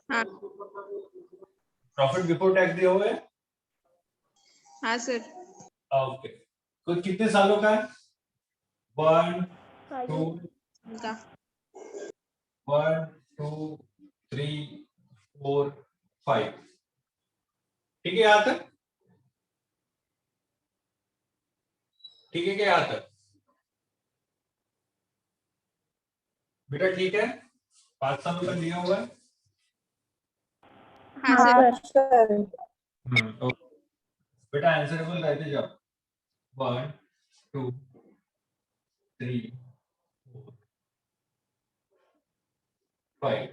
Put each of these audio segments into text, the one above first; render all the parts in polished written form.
हाँ profit before tax दिया हुआ है। हाँ सर। ओके, तो कितने सालों का है? 1 2 उनका 1 2 3 4 5। ठीक है यहाँ तक? ठीक है क्या यहाँ तक बेटा? ठीक है, 5 सालों का दिया हुआ है। हाँ सर। ओके बेटा, आंसरेबल रहते जाओ। 1 2 3 4 5।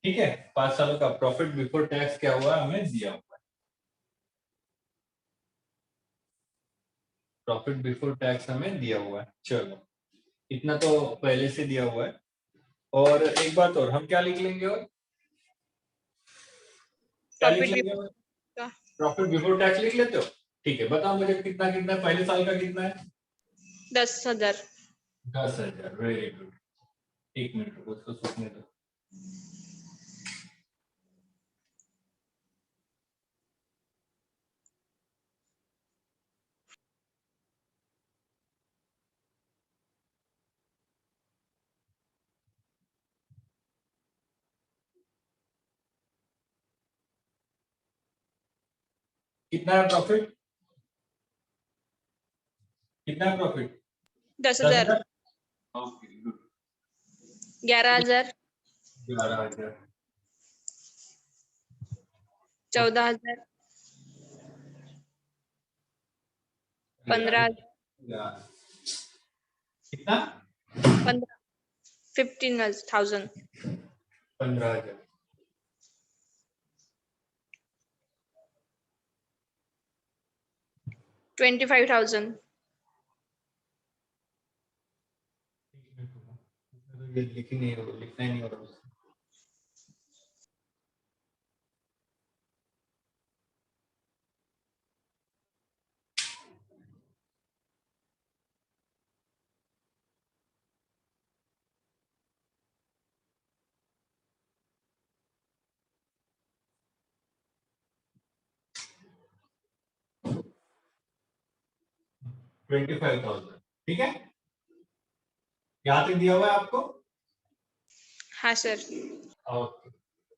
ठीक है, 5 सालों का प्रॉफिट बिफोर टैक्स क्या हुआ हमें दिया हुआ है। प्रॉफिट बिफोर टैक्स हमें दिया हुआ है। चलो, इतना तो पहले से दिया हुआ है। और एक बात और, हम क्या लिख लेंगे? और क्या लिख प्रॉफिट लेंगे? बिफोर का प्रॉफिट बिफोर टैक्स लिख लेते हो? ठीक है, बताओ मुझे कितना कितना है? पहले साल का कितना है? 10,000। 10,000। Very good. एक मिनट रुको, उसको सोचने दो। कितना है प्रॉफिट? कितना है प्रॉफिट? 10,000। 10,000। Okay good. 11,000। 11,000। 14,000। 15,000। कितना? 15,000। 15,000। 25,000। लिख ही नहीं हो, लिखना ही नहीं हो रहा उससे। $25,000। ठीक है, यहाँ तक दिया हुआ है आपको? हाँ सर। ओके,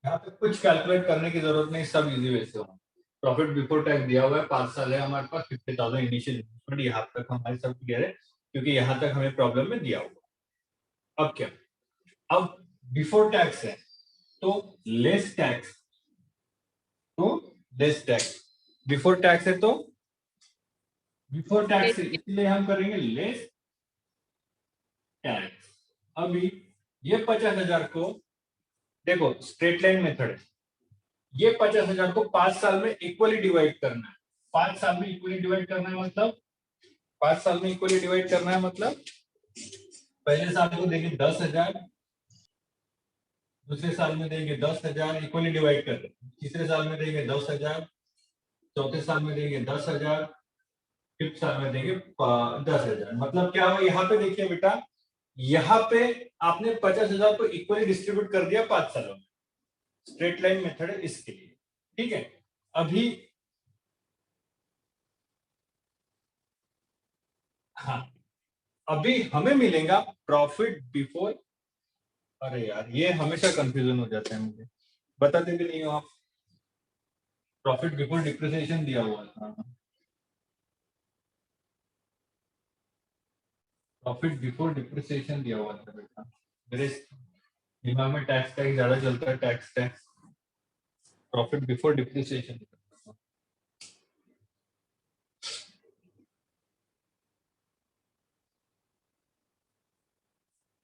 यहाँ पे कुछ कैलकुलेट करने की जरूरत नहीं, सब इजी वे से होगा। प्रॉफिट बिफोर टैक्स दिया हुआ है, 5 साल है हमारे पास, 50,000 इनिशियल इन्वेस्टमेंट। यहाँ तक हमारे सब क्लियर है, क्योंकि यहाँ तक हमें प्रॉब्लम में दिया हुआ। अब क्या? अब बिफोर टैक्स है तो लेस टैक्स, तो लेस टैक्स। बिफोर टैक्स है तो बिफोर टैक्स है, इसलिए हम करेंगे लेस टैक्स। अभी ये 50,000 को देखो, स्ट्रेट लाइन मेथड है। ये 50,000 को 5 साल में इक्वली डिवाइड करना है। 5 साल में इक्वली डिवाइड करना है मतलब 5 साल में इक्वली डिवाइड करना है मतलब पहले साल को देंगे 10,000, दूसरे साल में देंगे 10,000, इक्वली डिवाइड कर रहे हैं। तीसरे साल में देंगे 10,000, चौथे साल में देंगे 10,000, फिफ्थ साल में देंगे 10,000। मतलब क्या हुआ यहाँ पे? देखिए बेटा, यहाँ पे आपने 50,000 को इक्वली डिस्ट्रीब्यूट कर दिया 5 सालों में। स्ट्रेट लाइन मेथड है इसके लिए। ठीक है, अभी हाँ, अभी हमें मिलेगा प्रॉफिट बिफोर। अरे यार, ये हमेशा कंफ्यूजन हो जाता है मुझे, बताते भी नहीं हो आप। प्रॉफिट बिफोर डिप्रिसिएशन दिया हुआ था। प्रॉफिट बिफोर डिप्रिसिएशन दिया हुआ था बेटा, मेरे दिमाग में टैक्स टैक्स ज्यादा चलता है। Tax tax, profit before depreciation.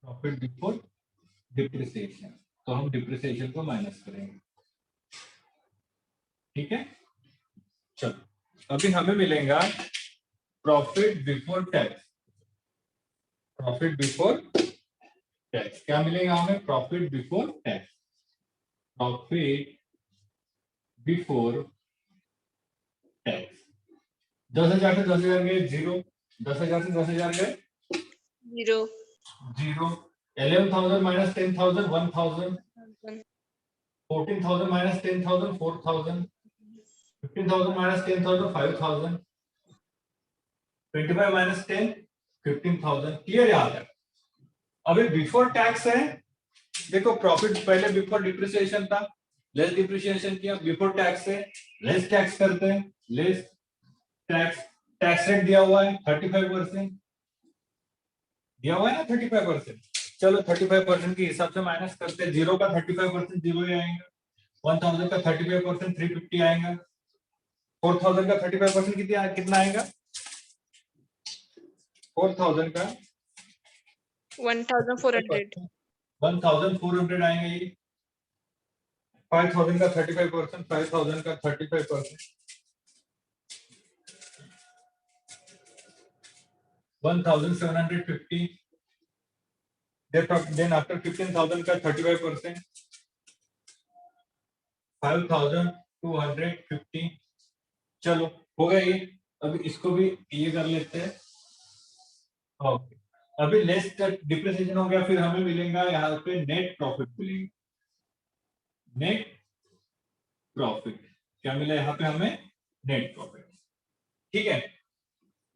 Profit before depreciation, तो हम डिप्रिसिएशन को माइनस करेंगे। ठीक है, चलो अभी हमें मिलेगा profit before tax. Profit before tax क्या मिलेगा हमें? Profit before tax. Profit before tax 10,000 से 10,000 गए जीरो, 10,000 से 10,000 गए 0। Zero, 11,000 minus 10,000 1,000, 14,000 minus 10,000 4,000, 15,000 minus 10,000 5,000, 25 minus 10 15,000। Clear यहाँ तक? अभी बिफोर टैक्स है, देखो प्रॉफिट पहले बिफोर डिप्रिसिएशन था, लेस डिप्रिसिएशन किया, बिफोर टैक्स है लेस टैक्स करते हैं, लेस टैक्स, टैक्स रेट दिया हुआ है 35%, दिया हुआ है ना 35%। चलो 35% के हिसाब से माइनस करते हैं, जीरो का 35% जीरो ही आएगा, 1000 का 35% 350 आएगा, 4000 का 35% कितना आएगा? 4000 का 1400। 1400 आएंगे ये। 5000 का 35%, 5000 का 35%, 1750, then after 15,000 का 35%, 5250। चलो हो गया ये। अभी इसको भी ये कर लेते हैं। ओके, अभी लेस डिप्रिसिएशन हो गया, फिर हमें मिलेगा यहाँ पे नेट प्रॉफिट मिलेगा। नेट प्रॉफिट क्या मिला यहाँ पे हमें? Net profit. ठीक है,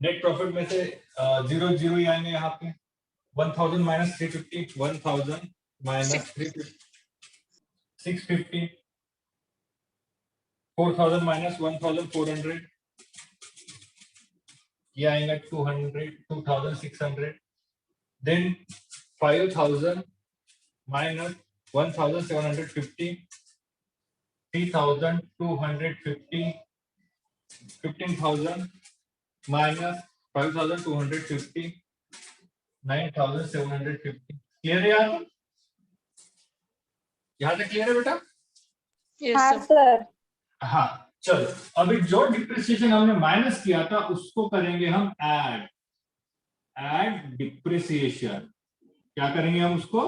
नेट प्रॉफिट में से जीरो जीरो ही आएंगे यहाँ पे। 1000 माइनस 350, 1000 माइनस 350 650, 4000 माइनस 1400, ये आएगा 200 2600, देन 5000 माइनस 1750, 3250, 15,000 माइनस 5250, 9750। क्लियर है यार? यहाँ तक क्लियर है बेटा? Yes, sir. सर। हाँ चलो, अभी जो डिप्रिसिएशन हमने माइनस किया था उसको करेंगे हम ऐड। ऐड डिप्रिसिएशन, क्या करेंगे हम उसको?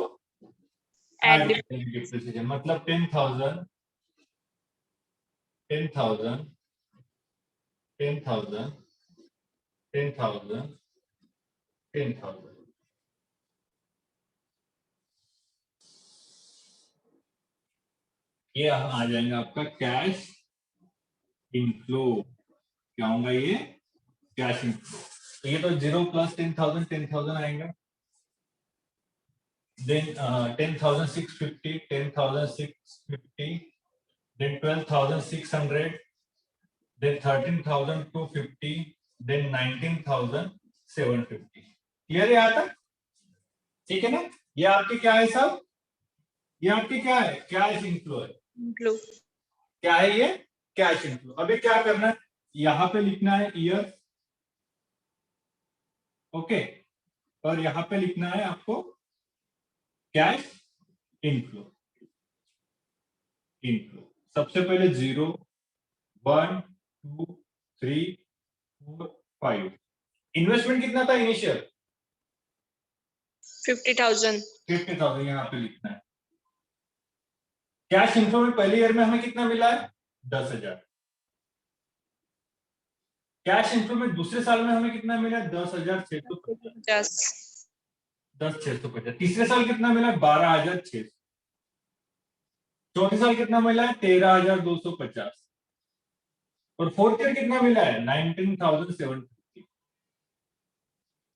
Add ऐड डिप्रिसिएशन, मतलब 10,000 10,000 10,000 10,000 10,000। ये आ जाएगा आपका कैश इनफ्लो। क्या होगा ये? Cash inflow. तो ये तो 0 प्लस 10,000 10,000 आएगा, then 10,650 10,650, then 12,600, then 13,250, then 19,750। Clear है यहाँ तक? ठीक है ना? ये आपके क्या है सब? ये आपके क्या है? कैश इनफ्लो है। Include. क्या है ये? Cash inflow. अभी क्या करना है, यहाँ पे लिखना है ईयर, ओके, और यहाँ पे लिखना है आपको कैश इनफ्लो। इनफ्लो सबसे पहले 0 1 2 3 4 5। इन्वेस्टमेंट कितना था इनिशियल? 50,000. 50,000 यहाँ पे लिखना है। कैश इनफ्लो में पहले ईयर में हमें कितना मिला है? 10,000। कैश इनफ्लो में दूसरे साल में हमें कितना मिला? 10,650। 10,650। तीसरे साल कितना मिला? 12,600। चौथे साल कितना मिला है? 13,250। और फोर्थ ईयर कितना मिला है? 19,750।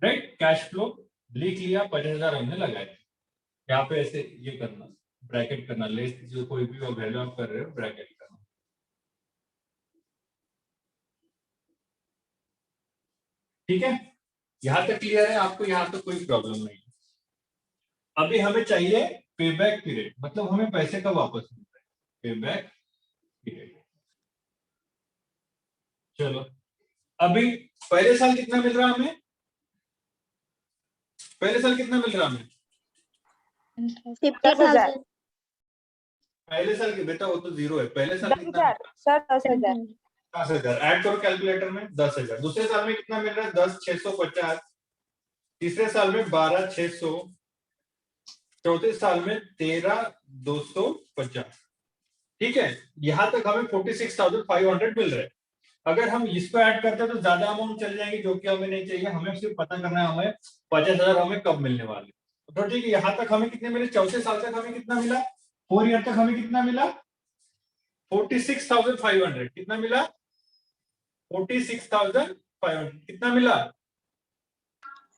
राइट, कैश फ्लो लिख लिया, 50,000 हमने लगाए। यहाँ पे ऐसे ये करना, ब्रैकेट करना, लेस जो कोई भी वैल्यू आप कर रहे हो ब्रैकेट करना। ठीक है, यहां तक क्लियर है आपको? यहां तक कोई प्रॉब्लम नहीं। अभी हमें चाहिए पेबैक पीरियड, मतलब हमें पैसे कब वापस मिलता है? Payback period. चलो, अभी पहले साल कितना मिल रहा है हमें? पहले साल कितना मिल रहा है हमें? 50,000 पहले साल के बेटा वो तो 0 है। पहले साल कितना? 10,000 सर। 10,000 10,000 ऐड करो कैलकुलेटर में। 10,000। दूसरे साल में कितना मिल रहा है? 10,650। तीसरे साल में 12,600। चौथे साल में 13,250। ठीक है, यहां तक हमें 46,500 मिल रहे हैं। अगर हम इसको ऐड करते हैं तो ज्यादा अमाउंट चल जाएंगे, जो कि हमें नहीं चाहिए। हमें सिर्फ पता करना है हमें 50,000 हमें कब मिलने वाले। तो ठीक है, यहाँ तक हमें कितने मिले, चौथे साल तक हमें कितना मिला, 4 ईयर तक हमें कितना मिला, 46,500। कितना मिला, 46,500। कितना मिला,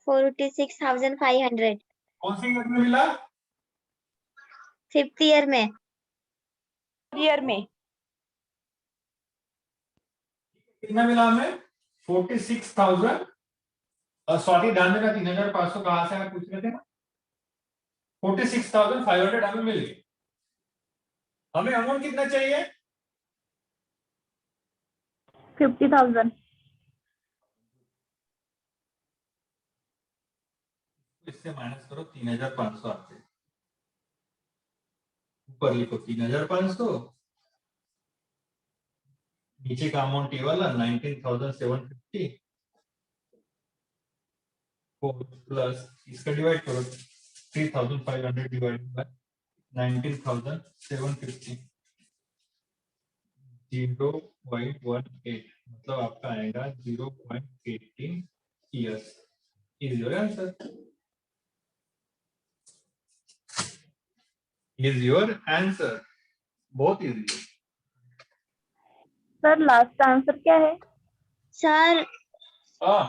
46,500 कौन से ईयर में मिला, 5th ईयर में। ईयर में कितना मिला हमें, 46,000। सॉरी ध्यान देना, 3,500 कहां से आप पूछ रहे थे ना, 46,500 हमें मिल गए। हमें अमाउंट कितना चाहिए, 50,000। इससे माइनस करो, 3,500 आते हैं। ऊपर लिखो 3,500, नीचे का अमाउंट ये वाला 19,750 प्लस इसका डिवाइड करो, 3,500 डिवाइड बाय 19,750, 0.18, मतलब आपका आएगा 0.18 years. Is your answer, is your answer. बहुत इजी है। सर लास्ट आंसर क्या है? सर हाँ,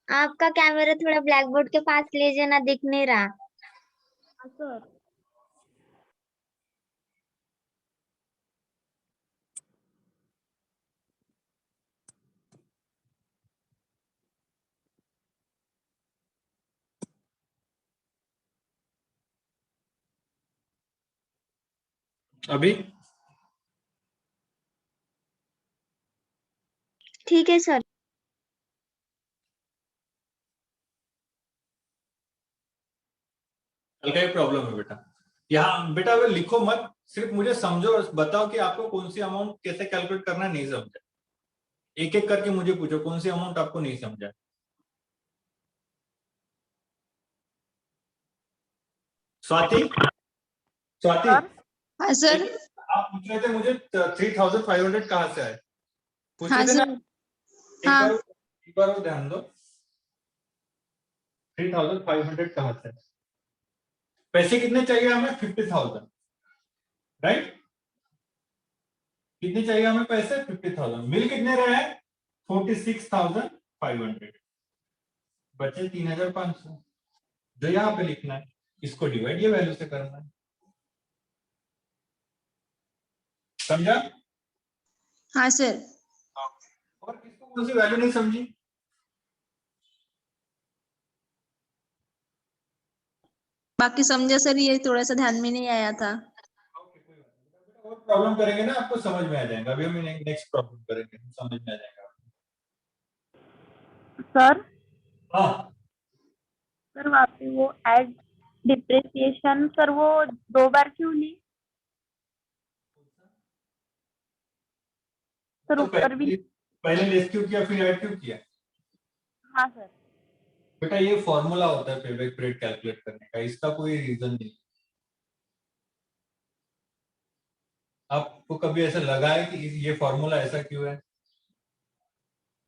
आपका कैमरा थोड़ा ब्लैक बोर्ड के पास ले जाना, दिख नहीं रहा। सर अभी ठीक है सर। हल्का ही प्रॉब्लम है बेटा। यहाँ बेटा अगर लिखो मत, सिर्फ मुझे समझो और बताओ कि आपको कौन सी अमाउंट कैसे कैलकुलेट करना है, नहीं समझा। एक एक करके मुझे पूछो कौन सी अमाउंट आपको नहीं समझा। स्वाति, स्वाति, सर? हाँ सर। आप पूछ रहे थे मुझे 3,500 कहाँ से आए, पूछ हाँ रहे थे ना। सर। हाँ। एक बार वो ध्यान दो, 3,500 कहाँ से आए? पैसे कितने चाहिए हमें, 50,000, राइट। कितने चाहिए हमें पैसे, 50,000। मिल कितने रहे हैं, 46,500। बचे 3,500, जो यहाँ पे लिखना है, इसको डिवाइड ये वैल्यू से करना है। समझा? हाँ सर। और किसको कौन सी वैल्यू नहीं समझी? बाकी समझा सर, ये थोड़ा सा ध्यान में नहीं आया था। ओके, कोई बात नहीं। और प्रॉब्लम करेंगे ना, आपको समझ में आ जाएगा। अभी हम नेक्स्ट प्रॉब्लम करेंगे, समझ में आ जाएगा। सर हाँ, सर वहाँ पे वो एड डिप्रिसिएशन, सर वो 2 बार क्यों ली? सर तो ऊपर भी। पहले लेस क्यों किया, फिर ऐड क्यों किया? हाँ सर। बेटा ये फॉर्मूला होता है पेबैक पीरियड कैलकुलेट करने का, इसका कोई रीजन नहीं। आपको कभी ऐसा लगा है कि ये फॉर्मूला ऐसा क्यों है?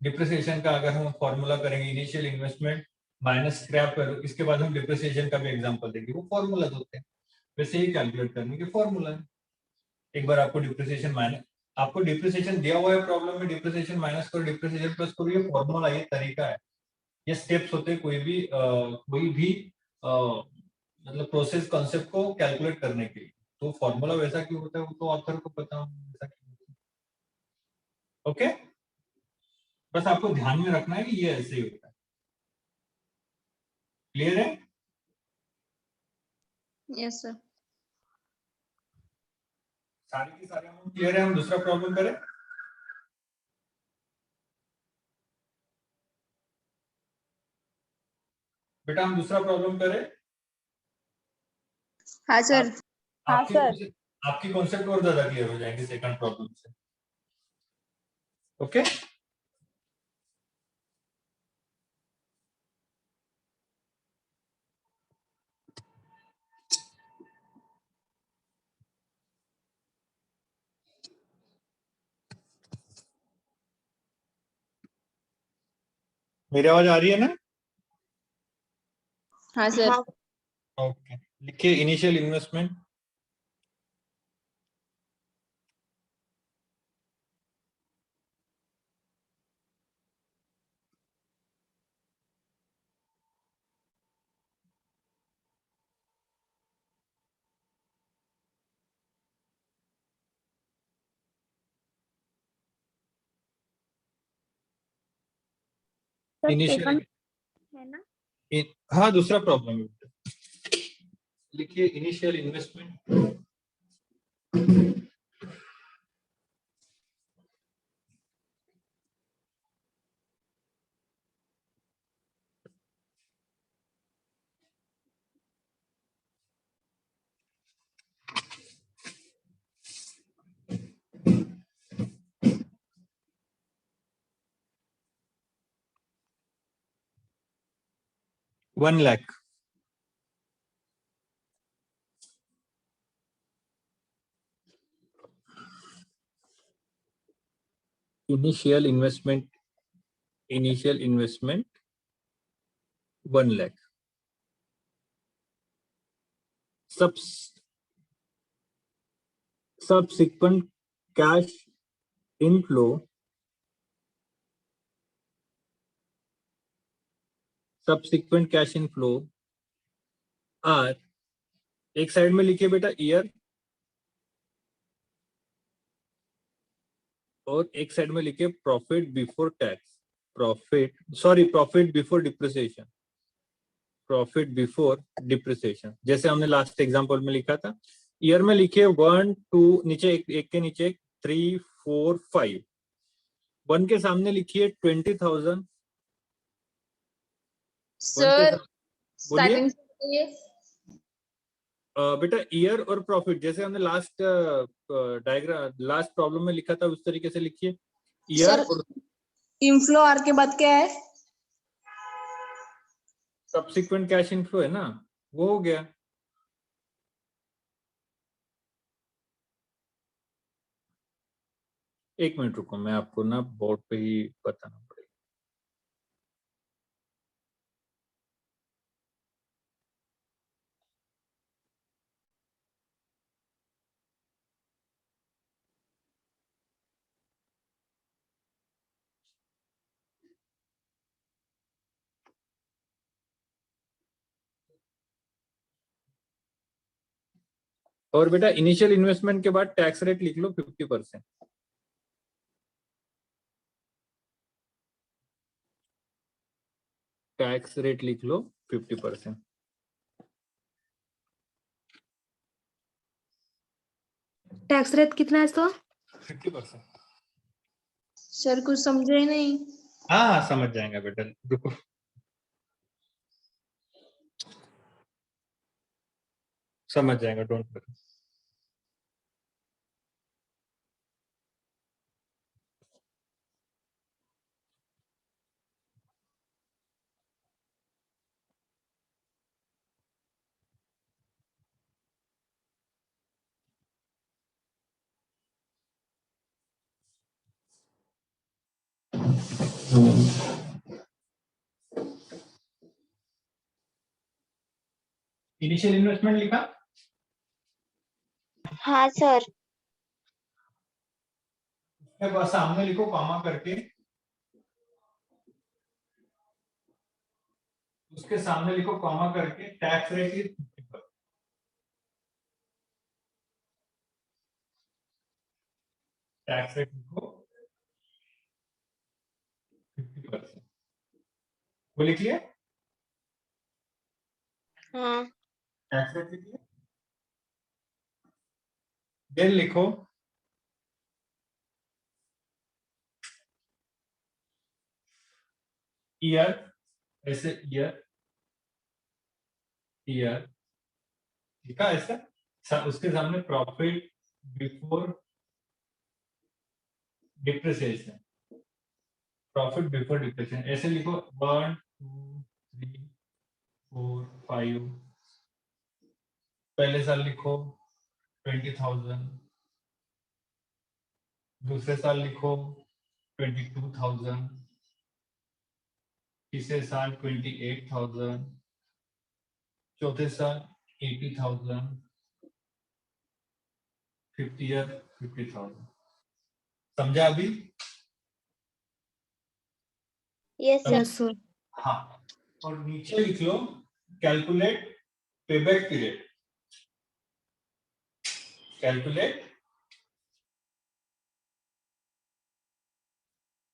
डिप्रिसिएशन का अगर हम फॉर्मूला करेंगे, इनिशियल इन्वेस्टमेंट माइनस स्क्रैप, इसके बाद हम डिप्रिसिएशन का भी एग्जांपल देंगे, वो फॉर्मूला होते हैं। वैसे ही कैलकुलेट करने के फॉर्मूला है। एक बार आपको डिप्रिसिएशन माइनस, आपको डिप्रिसिएशन दिया हुआ है प्रॉब्लम में, डिप्रिसिएशन माइनस करो, डिप्रिसिएशन प्लस करो, ये फॉर्मूला, ये तरीका है, ये स्टेप्स होते हैं कोई भी मतलब प्रोसेस कॉन्सेप्ट को कैलकुलेट करने के लिए। तो फॉर्मूला वैसा क्यों होता है वो तो ऑथर को पता होगा। ओके, बस आपको ध्यान में रखना है कि ये ऐसे ही होता है। क्लियर है? Yes sir. सारी की सारी अमाउंट क्लियर है? हम दूसरा प्रॉब्लम करें। बेटा हम दूसरा प्रॉब्लम करें। हाँ सर। हाँ सर। आपकी कॉन्सेप्ट और ज्यादा क्लियर हो जाएंगे सेकंड प्रॉब्लम से। ओके, मेरी आवाज आ रही है ना? हाँ सर। हाँ ओके, लिखिए initial investment sir initial second है ना? हाँ, दूसरा प्रॉब्लम है, लिखिए initial investment ₹1,00,000. Initial investment 1,00,000. Subsequent cash inflow are, एक साइड में लिखिए बेटा ईयर और एक साइड में लिखिए profit before tax, profit before depreciation, जैसे हमने लास्ट एग्जांपल में लिखा था। ईयर में लिखिए 1 2 नीचे एक के नीचे 3 4 5, 1 के सामने लिखिए 20,000। सर बोलिए स्टार्टिंग से बताइए। बेटा ईयर और प्रॉफिट, जैसे हमने लास्ट प्रॉब्लम में लिखा था उस तरीके से लिखिए ईयर सर और इनफ्लो आर के बाद क्या है? सब्सिक्वेंट कैश इनफ्लो है ना, वो हो गया। एक मिनट रुको, मैं आपको ना बोर्ड पे ही बताना पड़ेगा। और बेटा इनिशियल इन्वेस्टमेंट के बाद टैक्स रेट लिख लो 50%। टैक्स रेट लिख लो 50%। टैक्स रेट कितना है तो? 50%। सर कुछ समझे ही नहीं। हाँ समझ जाएगा बेटा, रुको। समझ जाएगा, डोंट वरी। इनिशियल इन्वेस्टमेंट लिखा? हाँ सर। उसके बाद सामने लिखो कॉमा करके, उसके सामने लिखो कॉमा करके tax rate is 50%। Tax rate लिखो 50%। वो लिख लिया? हाँ। टैक्स रेट लिख लिया? देन लिखो ईयर, ऐसे ईयर लिखा ऐसा, उसके सामने प्रॉफिट बिफोर डिप्रिसिएशन, ऐसे लिखो 1 2 3 4 5। पहले साल लिखो 20,000, दूसरे साल लिखो 22,000, तीसरे साल 28,000, चौथे साल 80,000, 5th ईयर 50,000। समझा अभी? Yes sir. Yes sir. हाँ, और नीचे लिख लो calculate payback period. Calculate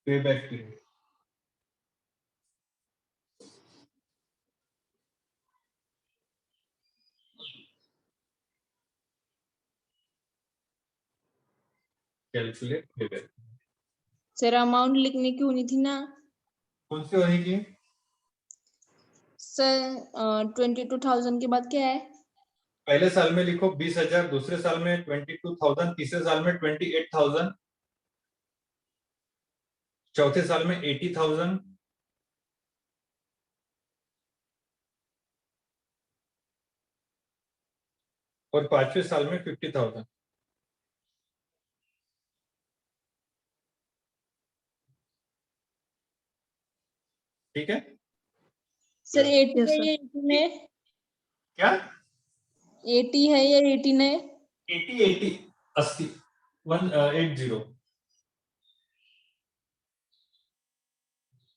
payback period. Calculate payback. Sir amount लिखने की होनी थी ना कौन सी होने की? सर। 22,000 के बाद क्या है? पहले साल में लिखो 20,000, दूसरे साल में 22,000, तीसरे साल में 28,000, चौथे साल में 80,000, और पांचवें साल में 50,000। ठीक है? सर 80 Yes, है sir. या 18 है? क्या? 80 है या 18 है? 80 80 180।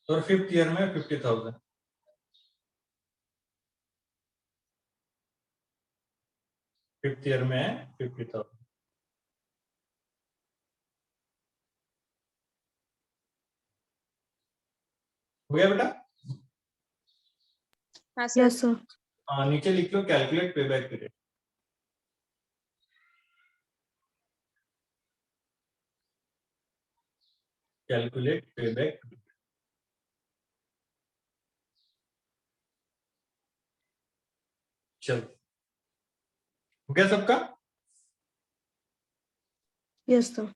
और 5th ईयर में 50,000। 5th ईयर में 50,000। हो गया बेटा? हाँ सर। Yes sir. नीचे लिख लो calculate payback period. Calculate payback. चलो, हो गया सबका? Yes sir.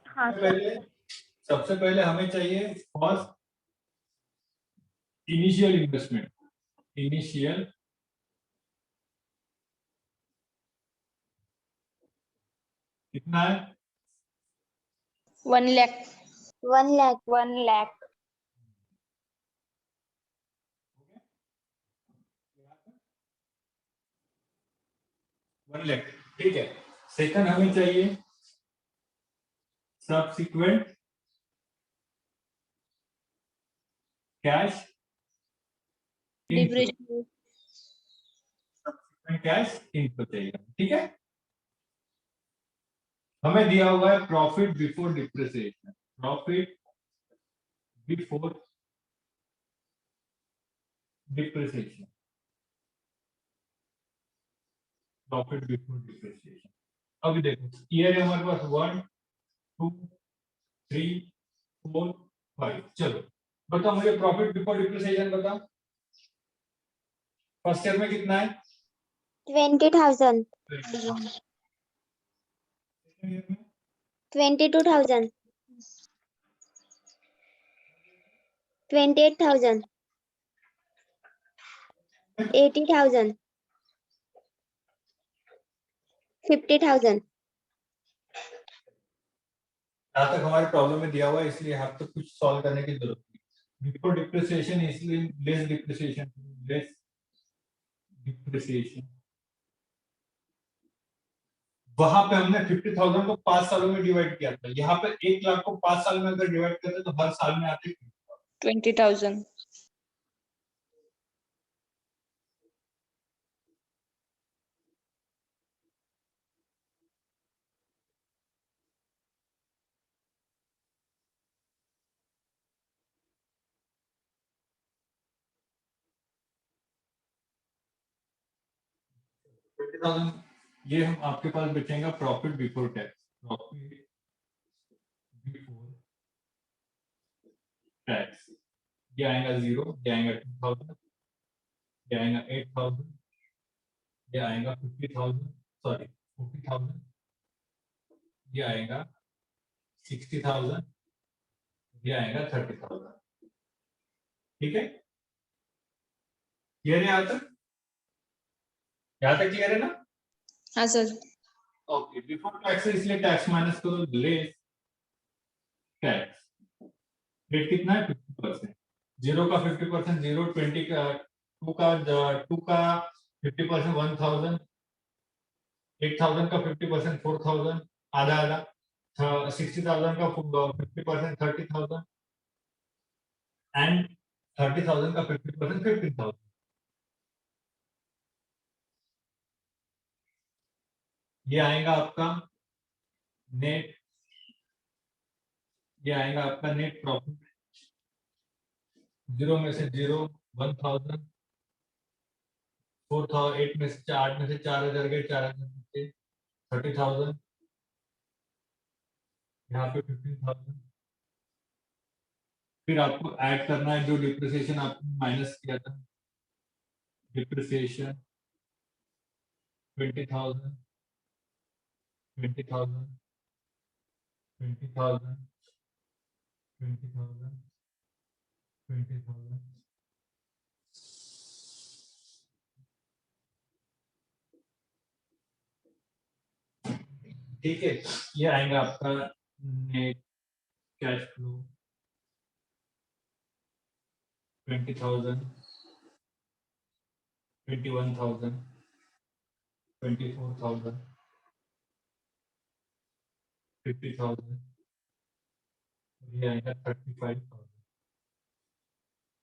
हाँ सर। पहले सबसे पहले हमें चाहिए फर्स्ट इनिशियल इन्वेस्टमेंट। इनिशियल कितना है? 1 लाख। 1 लाख। 1 लाख। 1 लाख। ठीक है। सेकंड हमें चाहिए सब्सिक्वेंट कैश डिप्रेशन। कैश इनको चाहिए। ठीक है? हमें दिया हुआ है profit before depreciation. Profit before depreciation. Profit before depreciation. अभी देखो ईयर है हमारे पास 1 2 3 4 5। चलो बताओ मुझे प्रॉफिट बिफोर डिप्रिसिएशन बताओ। फर्स्ट ईयर में कितना है? 20,000। 22,000। 28,000। 80,000। 50,000। जहां तक हमारे प्रॉब्लम में दिया हुआ है इसलिए यहाँ तो कुछ सॉल्व करने की जरूरत नहीं। बिफोर डिप्रिसिएशन इसलिए लेस डिप्रिसिएशन। लेस डिप्रिसिएशन वहां पे हमने 50,000 को 5 सालों में डिवाइड किया था। यहाँ पे 1 लाख को 5 साल में अगर डिवाइड करते तो हर साल में आते 20,000। ये हम आपके पास बचेगा profit before tax. Profit before tax ये आएगा 0, ये आएगा 2,000, ये आएगा 8,000, ये आएगा 50,000, सॉरी 40,000, ये आएगा 60,000, ये आएगा 30,000। ठीक है? क्लियर है यहाँ तक? यहाँ तक क्लियर है ना? हाँ सर। ओके। बिफोर टैक्स इसलिए टैक्स माइनस करो, लेस टैक्स। रेट कितना है? 50%। 0 का 50%, 0 20 का टू का 50% 1000, 8000 का 50% 4000, आधा आधा, 60,000 का 50% 30,000 एंड 30,000 का 50% 15,000। ये आएगा आपका नेट, ये आएगा आपका नेट प्रॉफिट। 0 में से 0, 1000, 4000, 8 में से 4000 गए, 4000 में से 30,000, यहाँ पे 15,000। फिर आपको ऐड करना है जो डिप्रिसिएशन आपने माइनस किया था, डिप्रिसिएशन 20,000, 20,000, 20,000, 20,000, 20,000। ठीक है, ये आएगा आपका नेट कैश फ्लो 20,000, 21,000, 24,000, 50,000, ये आएगा 35,000।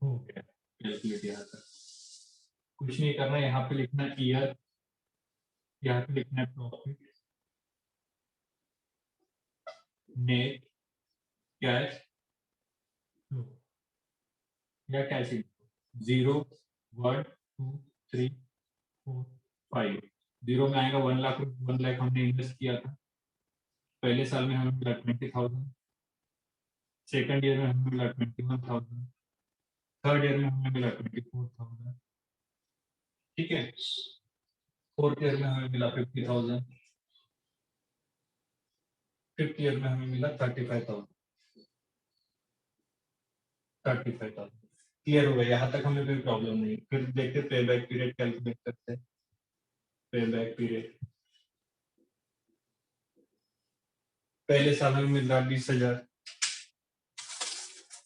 हो गया कैलकुलेट। यहाँ तक कुछ नहीं करना, यहाँ पे लिखना है ईयर, यहाँ पे लिखना है प्रॉफिट, नेट कैश फ्लो या कैश इनफ्लो। 0, 1, 2, 3, 4, 5। 0 में आएगा 1 लाख, 1 लाख हमने इन्वेस्ट किया था पहले साल में, हमें मिला 20,000। सेकंड ईयर में हमें मिला 21,000। थर्ड ईयर में हमें मिला 24,000। ठीक है, फोर्थ ईयर में हमें मिला 50,000। फिफ्थ ईयर में हमें मिला 35,000। 35,000 क्लियर हो गया। यहाँ तक हमें कोई प्रॉब्लम नहीं। फिर देखते पे बैक पीरियड कैलकुलेट करते हैं। पे बैक पीरियड पहले साल हमें मिल रहा है 20,000,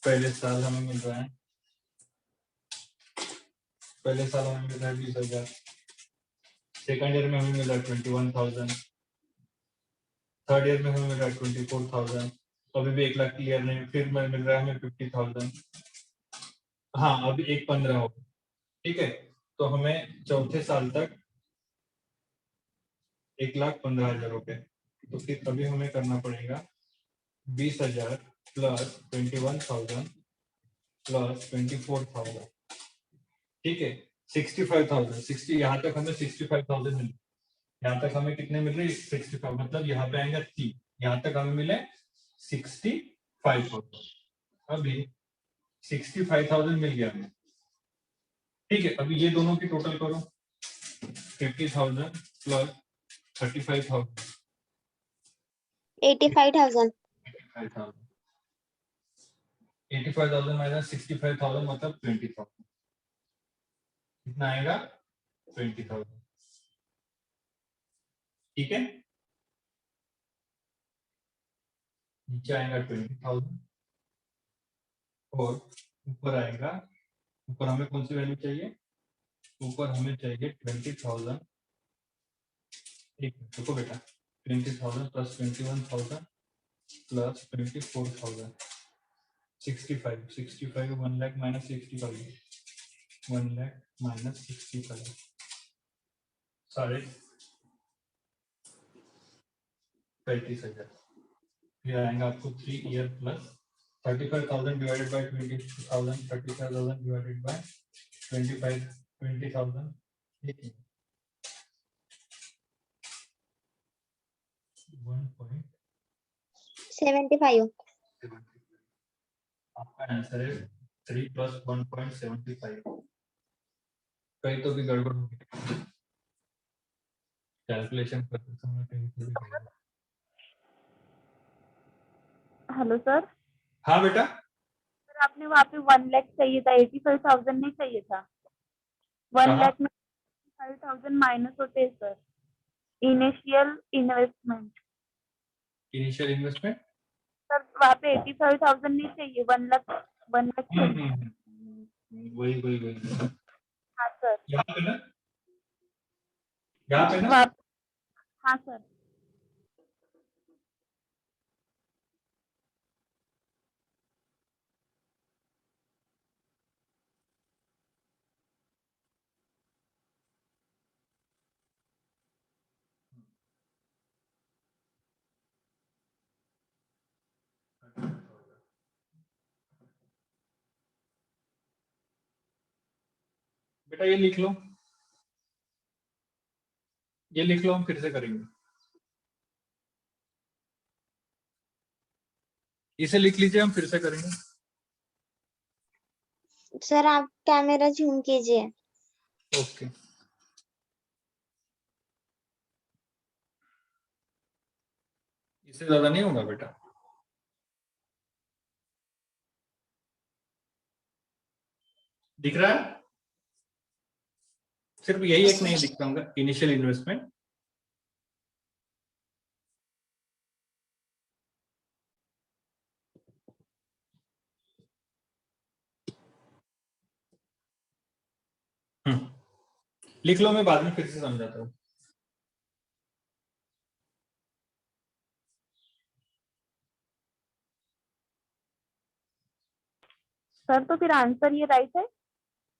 पहले साल हमें मिल रहा है 20,000। सेकंड ईयर में हमें मिल रहा है 21,000। थर्ड ईयर में हमें मिल रहा है 24,000। अभी भी 1 लाख क्लियर नहीं। फिर मिल रहा है हमें 50,000। हाँ, अभी 1,15 हो। ठीक है, तो हमें चौथे साल तक 1,15,000 रुपए। तो फिर अभी हमें करना पड़ेगा 20,000 प्लस 21,000 प्लस 24,000। ठीक है, 65,000। 60 यहाँ तक हमें 65,000 मिले। यहाँ तक हमें कितने मिल रहे? 65, मतलब यहाँ पे आएगा 3। यहाँ तक हमें मिले 65,000। अभी 65,000 मिल गया हमें। ठीक है, अभी ये दोनों की टोटल करो। 50,000 प्लस 35,000, 85,000. 85,000 माइनस 65,000 मतलब 20,000। कितना आएगा? 20,000। ठीक है, नीचे आएगा 20,000 और ऊपर आएगा, ऊपर हमें कौन सी वैल्यू चाहिए? ऊपर हमें चाहिए 20,000। एक मिनट रुको बेटा। 20,000 plus 21,000 plus 24,000, 65 1 lakh minus 65, 1 lakh minus 65 साढ़े 35,000। फिर आएगा आपको 3 year plus 35,000 divided by 20,000, 35,000 divided by 20,000। ठीक है, 75. आपका आंसर है 3 प्लस 1.75। कहीं तो भी गड़बड़ होगी कैलकुलेशन करते समय, कहीं तो भी गड़बड़। Hello sir. हाँ बेटा, सर आपने वहाँ पे 1 लाख चाहिए था, 85,000 नहीं चाहिए था। 1 कहाँ? लाख में 5,000 माइनस होते हैं sir. Initial investment. Initial investment sir वहाँ पे 85,000 नहीं चाहिए, 1 लाख चाहिए। वही। हाँ सर। यहाँ पे ना, यहाँ पे ना, वाप हाँ सर। बेटा ये लिख लो, ये लिख लो, हम फिर से करेंगे। इसे लिख लीजिए, हम फिर से करेंगे। सर आप कैमरा जूम कीजिए। ओके, इससे ज्यादा नहीं होगा बेटा। दिख रहा है? सिर्फ यही एक नहीं दिखता होगा, इनिशियल इन्वेस्टमेंट। लिख लो, मैं बाद में फिर से समझाता हूँ। सर तो फिर आंसर ये राइट है?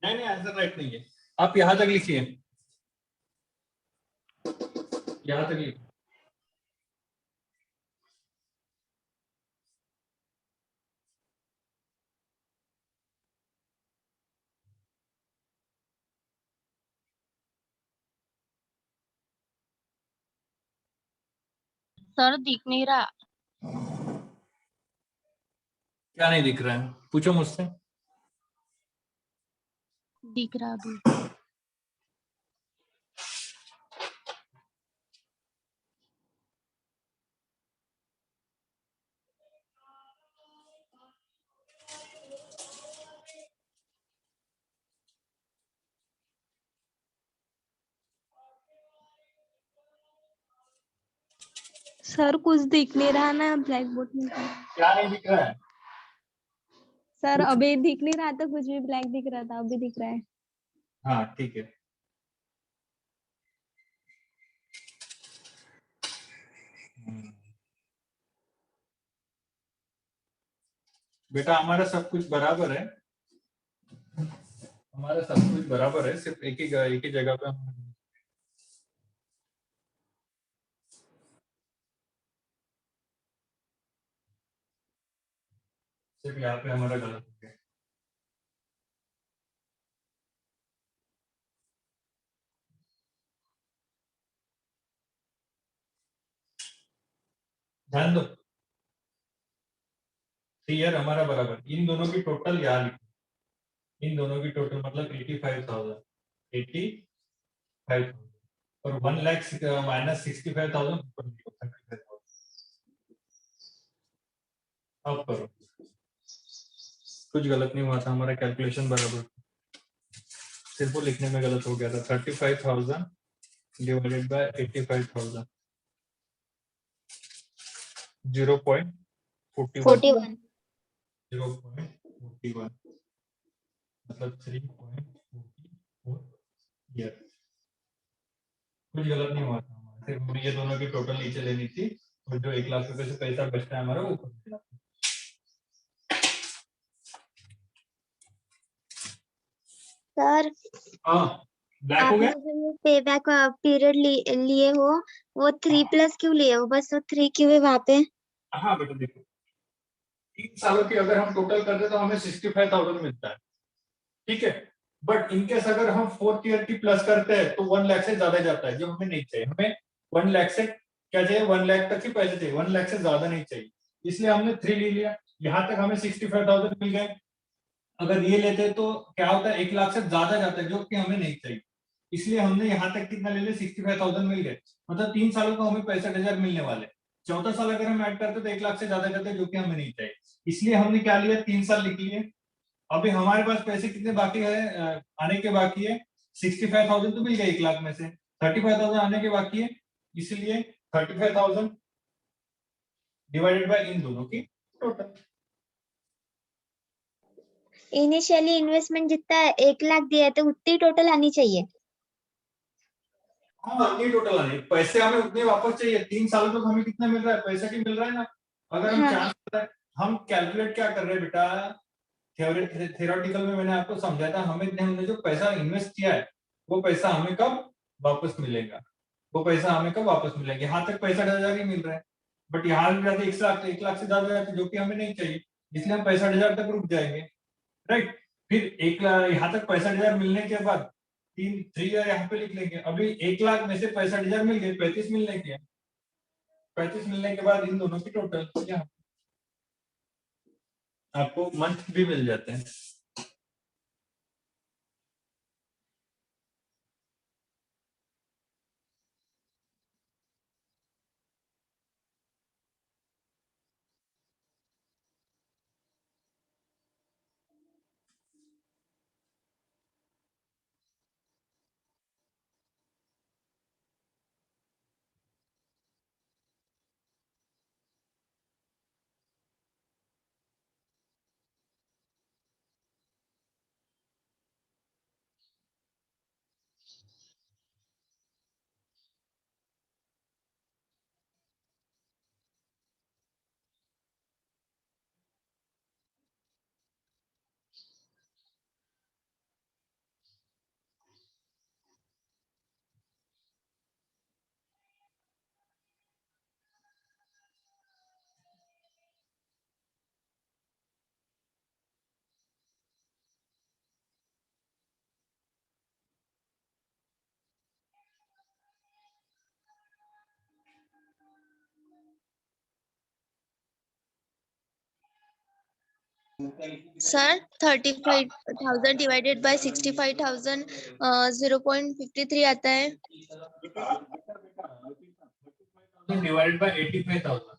नहीं नहीं, आंसर राइट नहीं है। आप यहां तक लिखिए, यहां तक लिखिए। सर दिख नहीं रहा। क्या नहीं दिख रहा है? पूछो मुझसे। दिख रहा अभी। सर कुछ दिख नहीं रहा ना ब्लैक बोर्ड में। क्या नहीं दिख रहा है? सर कुछ- अभी दिख नहीं रहा था, कुछ भी ब्लैक दिख रहा था, अभी दिख रहा है। हाँ ठीक है। बेटा हमारा सब कुछ बराबर है, हमारा सब कुछ बराबर है, सिर्फ एक ही जगह पे हम सिर्फ यहाँ पे हमारा गलत हो गया। ध्यान दो, ईयर हमारा बराबर, इन दोनों की टोटल यहाँ लिखो, इन दोनों की टोटल मतलब 85,000, 85,000 और 1 लाख माइनस 65,000। अब करो, कुछ गलत नहीं हुआ था, हमारा कैलकुलेशन बराबर, सिर्फ वो लिखने में गलत हो गया था। 35,000 डिवाइडेड बाय 85,000, 0.41, 0.41 मतलब 3.44 ईयर। कुछ गलत नहीं हुआ था हमारा, सिर्फ ये दोनों की टोटल नीचे लेनी थी और जो 1 लाख रुपए से पैसा बचता है हमारा वो ऊपर देना था। सर हाँ, ब्लैक हो गया। आपने जो ये पे बैक पीरियड लिए हो वो 3+ क्यों लिए हो? बस वो 3 क्यों है वहाँ पे? हाँ बेटा देखो, 3 सालों की अगर हम टोटल कर दे तो हमें 65,000 मिलता है, ठीक है। बट इनकेस अगर हम 4th ईयर की प्लस करते हैं तो 1 लाख से ज्यादा जाता है, जो हमें नहीं चाहिए। हमें 1 लाख से क्या चाहिए, 1 लाख तक ही पैसे चाहिए, 1 लाख से ज्यादा नहीं चाहिए, इसलिए हमने 3 ले लिया। यहाँ तक हमें 65,000 मिल गए। अगर ये लेते तो क्या होता है, 1 लाख से ज्यादा जाता है जो कि हमें नहीं चाहिए, इसलिए हमने यहाँ तक कितना ले लिया, 65,000 मिल गए। मतलब 3 सालों को हमें 65,000 मिलने वाले। चौथा साल अगर हम ऐड करते तो 1 लाख से ज्यादा जाते हैं जो कि हमें नहीं चाहिए, इसलिए हमने क्या लिया, 3 साल लिख लिए। अभी हमारे पास पैसे कितने बाकी है, आने के बाकी है। 65,000 तो मिल गए 1 लाख में से, 35,000 आने के बाकी है, इसलिए 35,000 डिवाइडेड बाय इन दोनों की टोटल। इनिशियली इन्वेस्टमेंट जितना 1 लाख दिया है तो उतनी टोटल आनी चाहिए। हाँ, उतनी टोटल आनी, पैसे हमें उतने वापस चाहिए। 3 साल तक हमें कितना मिल रहा है, पैसा की मिल रहा है ना। अगर हम हाँ। 4 साल, हम कैलकुलेट क्या कर रहे हैं बेटा, थियोरेटिकल में मैंने आपको समझाया था, हमने जो पैसा इन्वेस्ट किया है वो पैसा हमें कब वापस मिलेगा, वो पैसा हमें कब वापस मिलेगा। यहाँ तक 65,000 ही मिल रहा है, बट यहाँ भी जाते 1 लाख से ज्यादा जाते, जो कि हमें नहीं चाहिए, इसलिए हम 65,000 तक रुक जाएंगे, राइट। फिर 1 लाख यहाँ तक 65,000 मिलने के बाद 3 ईयर यहाँ पे लिख लेंगे। अभी 1 लाख में से 65,000 मिल गए, 35 मिलने के, 35 मिलने के बाद इन दोनों की टोटल क्या आपको मंथ भी मिल जाते हैं। Sir, 35,000 divided by 65,000 0.53 आता है। डिवाइडेड बाय 85,000,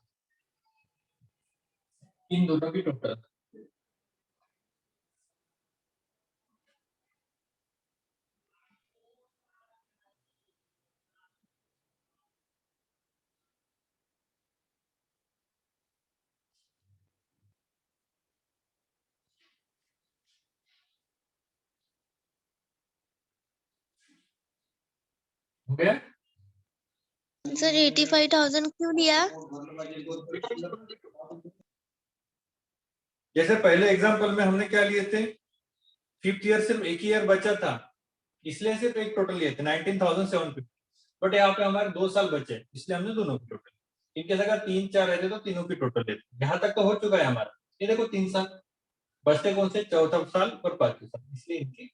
इन दोनों की टोटल। हो गया? सर 85,000 क्यों लिया? जैसे पहले एग्जांपल में हमने क्या लिए थे, 5th ईयर सिर्फ एक ईयर बचा था, इसलिए सिर्फ एक टोटल लिए थे 19,750, बट यहाँ पे हमारे 2 साल बचे, इसलिए हमने दोनों की टोटल। इनके अगर 3-4 रहते तो तीनों की टोटल लेते। यहाँ तक तो हो चुका है हमारा, ये देखो 3 साल बचते, कौन से, चौथा साल और 5वां साल, इसलिए इनकी।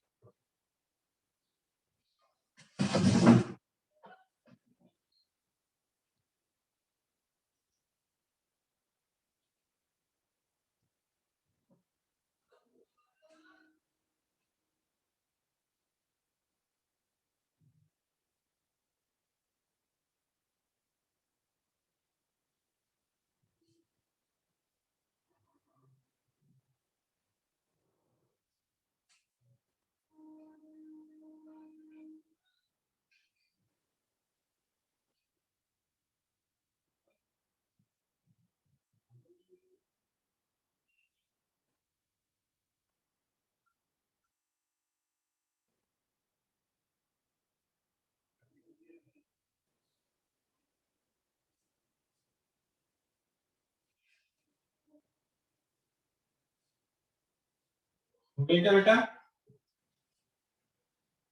ठीक है बेटा।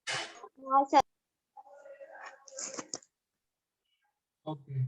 हाँ sir. Okay.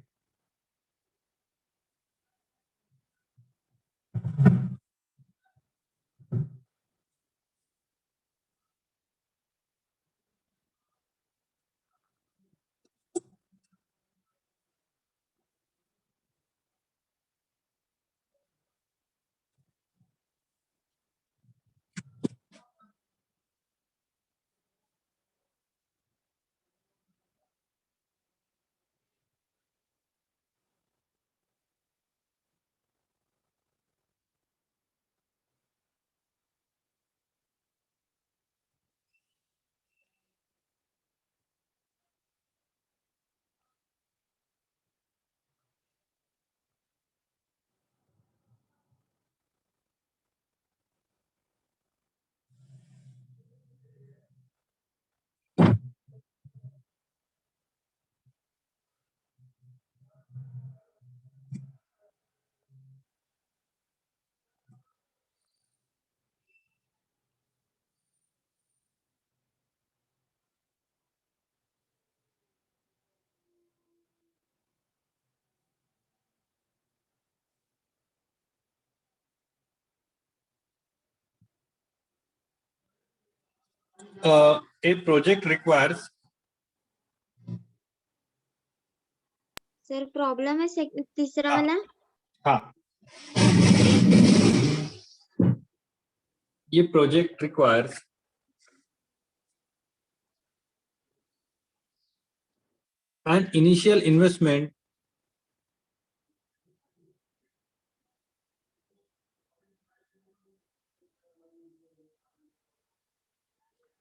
A project requires sir problem है तीसरा हाँ। वाला। हाँ, ये project requires an initial investment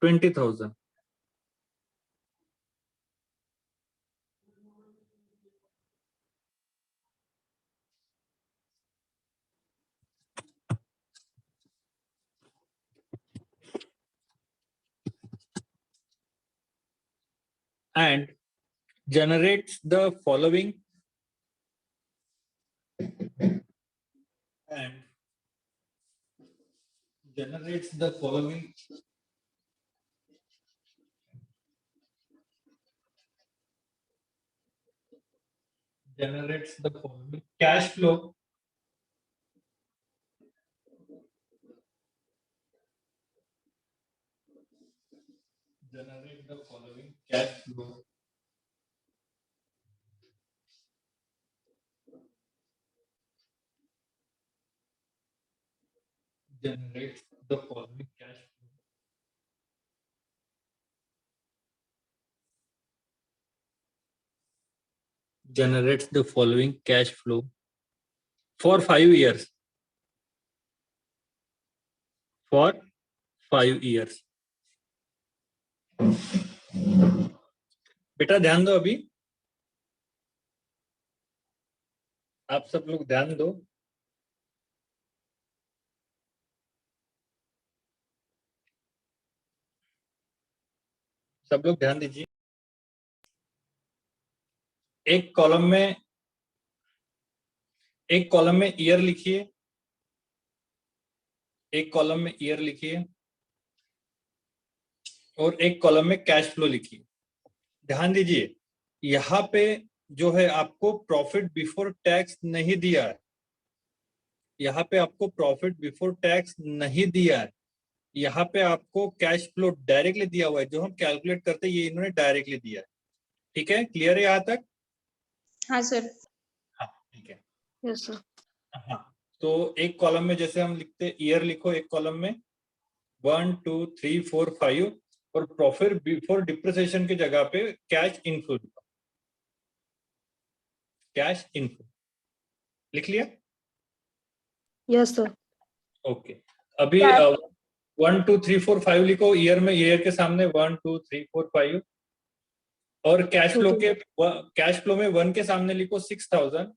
$20,000 and generates the following cash flow generates the following cash flow generates the following cash flow for 5 years. For 5 years. बेटा ध्यान दो, अभी आप सब लोग ध्यान दो। सब लोग ध्यान दीजिए। एक कॉलम में ईयर लिखिए, एक कॉलम में ईयर लिखिए और एक कॉलम में कैश फ्लो लिखिए। ध्यान दीजिए, यहाँ पे जो है आपको प्रॉफिट बिफोर टैक्स नहीं दिया है, यहाँ पे आपको प्रॉफिट बिफोर टैक्स नहीं दिया है, यहाँ पे आपको कैश फ्लो डायरेक्टली दिया हुआ है। जो हम कैलकुलेट करते हैं ये इन्होंने डायरेक्टली दिया है। ठीक है, क्लियर है यहाँ तक? हाँ सर। हाँ ठीक है। Yes sir. हाँ, तो एक कॉलम में जैसे हम लिखते ईयर लिखो, एक कॉलम में 1 2 3 4 5 और प्रॉफिट बिफोर डिप्रिसिएशन की जगह पे कैश इनफ्लो लिखो, कैश इनफ्लो लिख लिया? Yes sir. ओके, अभी 1 2 3 4 5 लिखो ईयर में, ईयर के सामने 1 2 3 4 5 और कैश फ्लो में 1 के सामने लिखो 6,000।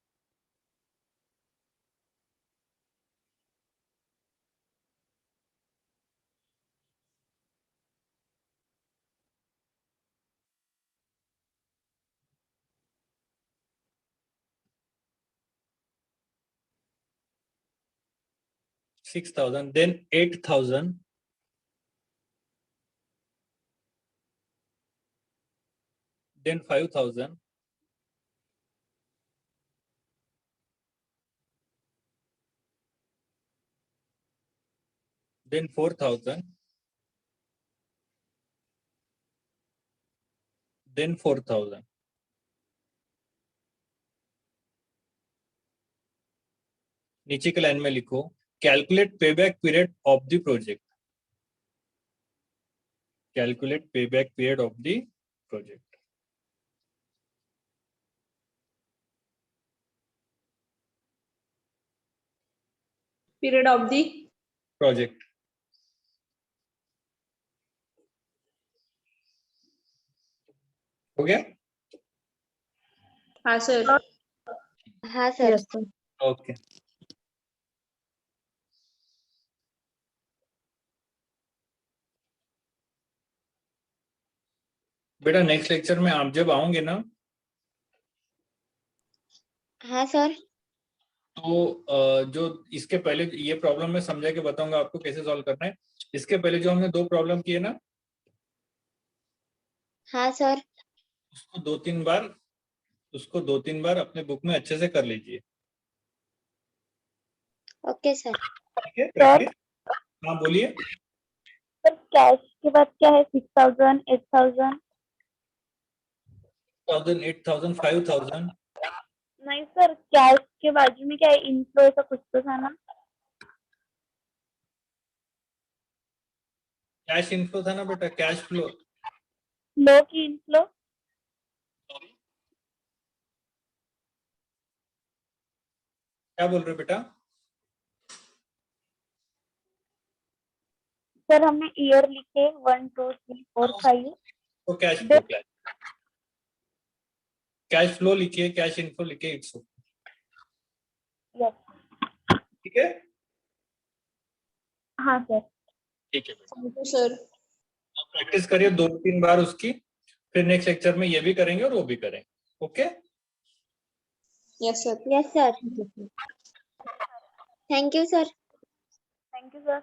then 8,000, then 5,000, then 4,000, then 4,000। नीचे के लाइन में लिखो calculate payback period of the project, calculate payback period of the project. Period of the project हो गया? हाँ सर। हाँ सर। Yes sir. ओके, बेटा नेक्स्ट लेक्चर में आप जब आओगे ना हाँ सर। तो जो इसके पहले ये प्रॉब्लम मैं समझा के बताऊंगा आपको कैसे सॉल्व करना है। इसके पहले जो हमने 2 प्रॉब्लम किए ना, हाँ सर। उसको 2-3 बार अपने बुक में अच्छे से कर लीजिए। Okay sir. ठीक है, सर प्रैक्टिस। हाँ बोलिए। सर कैश के बाद क्या है? 6,000, 8,000? 1000, 8000, 5000। नहीं सर, कैश के बाजू में क्या है? इनफ्लो ऐसा कुछ तो था ना? कैश इनफ्लो था ना बेटा, कैश फ्लो। फ्लो की इनफ्लो? क्या बोल रहे हो बेटा? सर हमने ईयर लिखे 1, 2, 3, 4, 5। तो कैश फ्लो कैश फ्लो लिखिए, कैश इनफ्लो लिखिए, इट्स ओके। यस। ठीक है। हाँ सर। ठीक है बेटा, थैंक यू सर। आप प्रैक्टिस करिए 2-3 बार उसकी, फिर नेक्स्ट लेक्चर में ये भी करेंगे और वो भी करेंगे। Okay. Yes sir. Yes sir. Thank you sir. Thank you sir.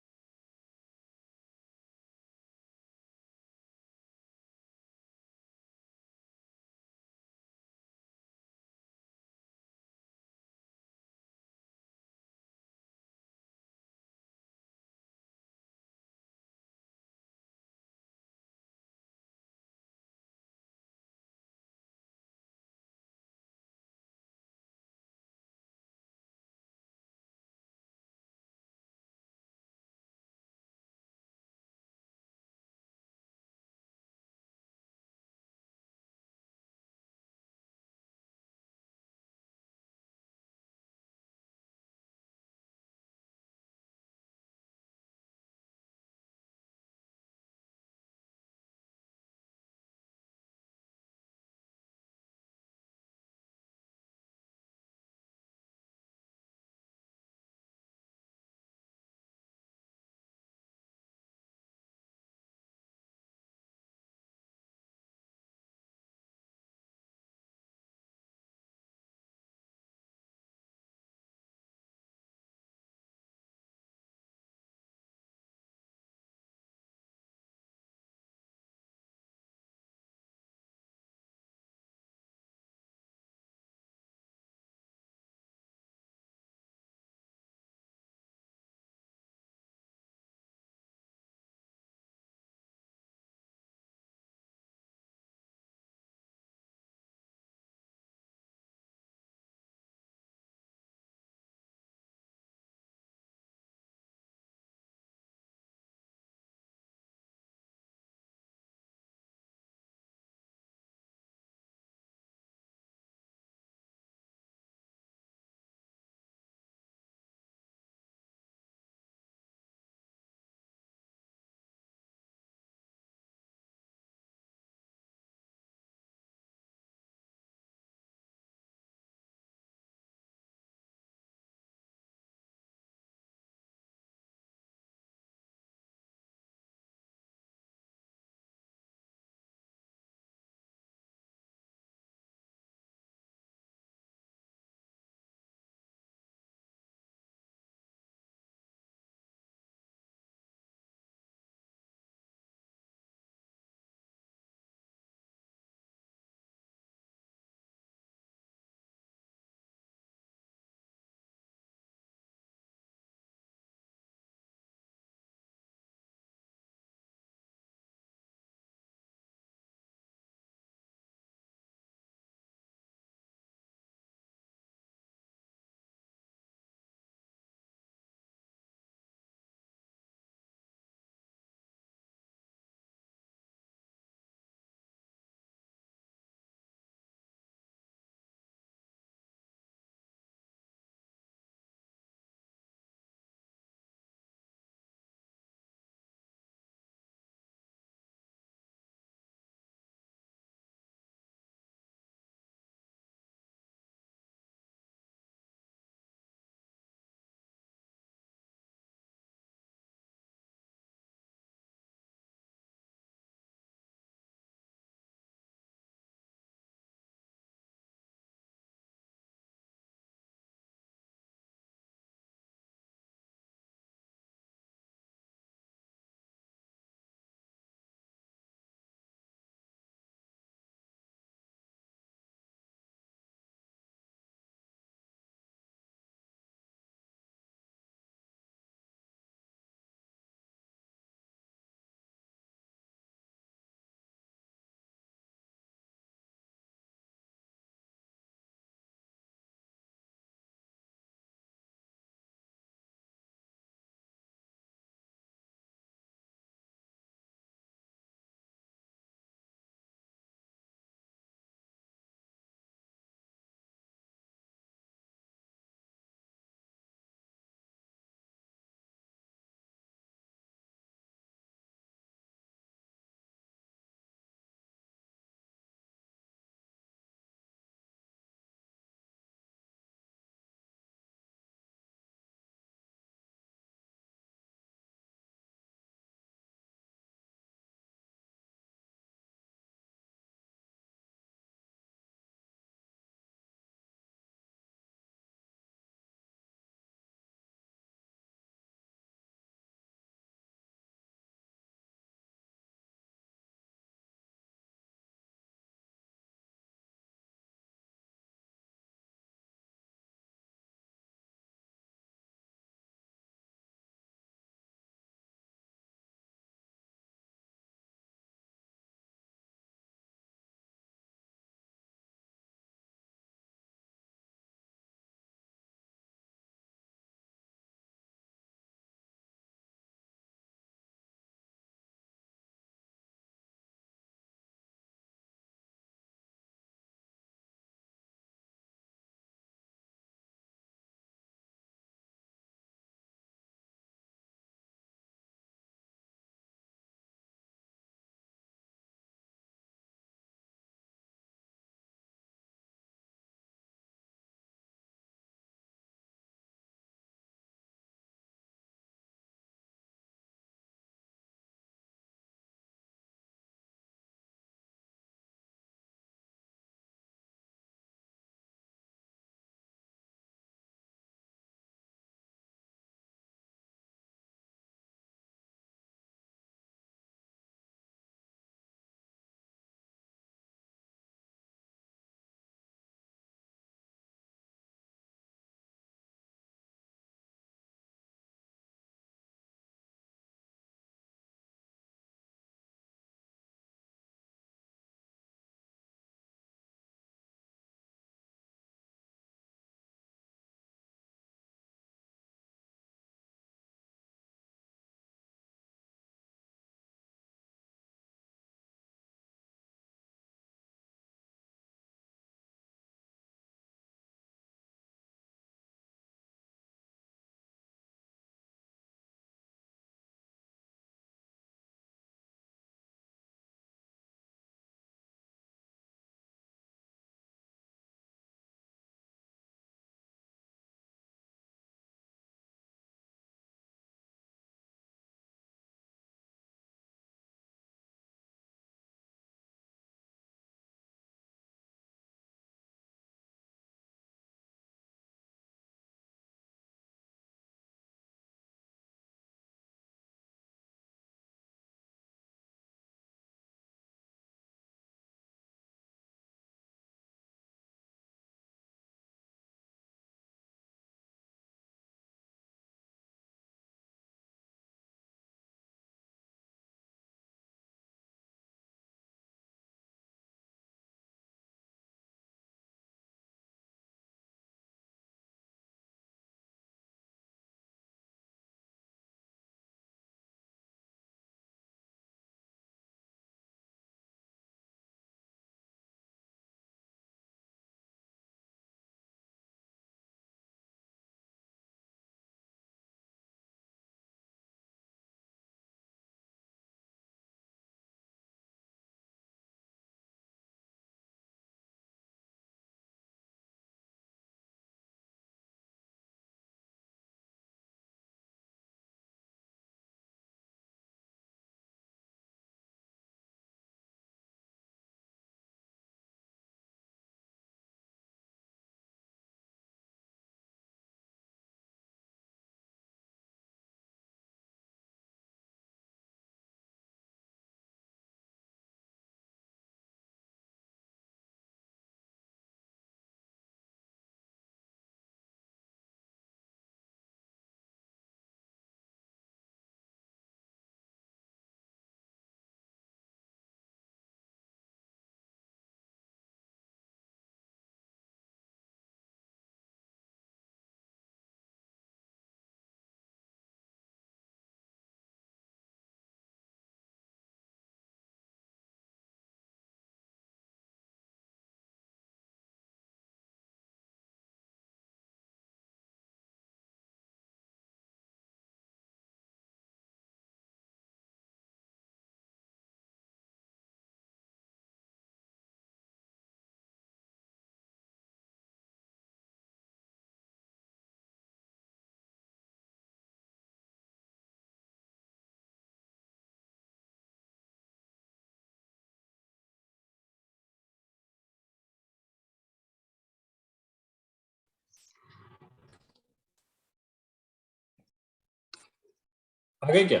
आ गए क्या?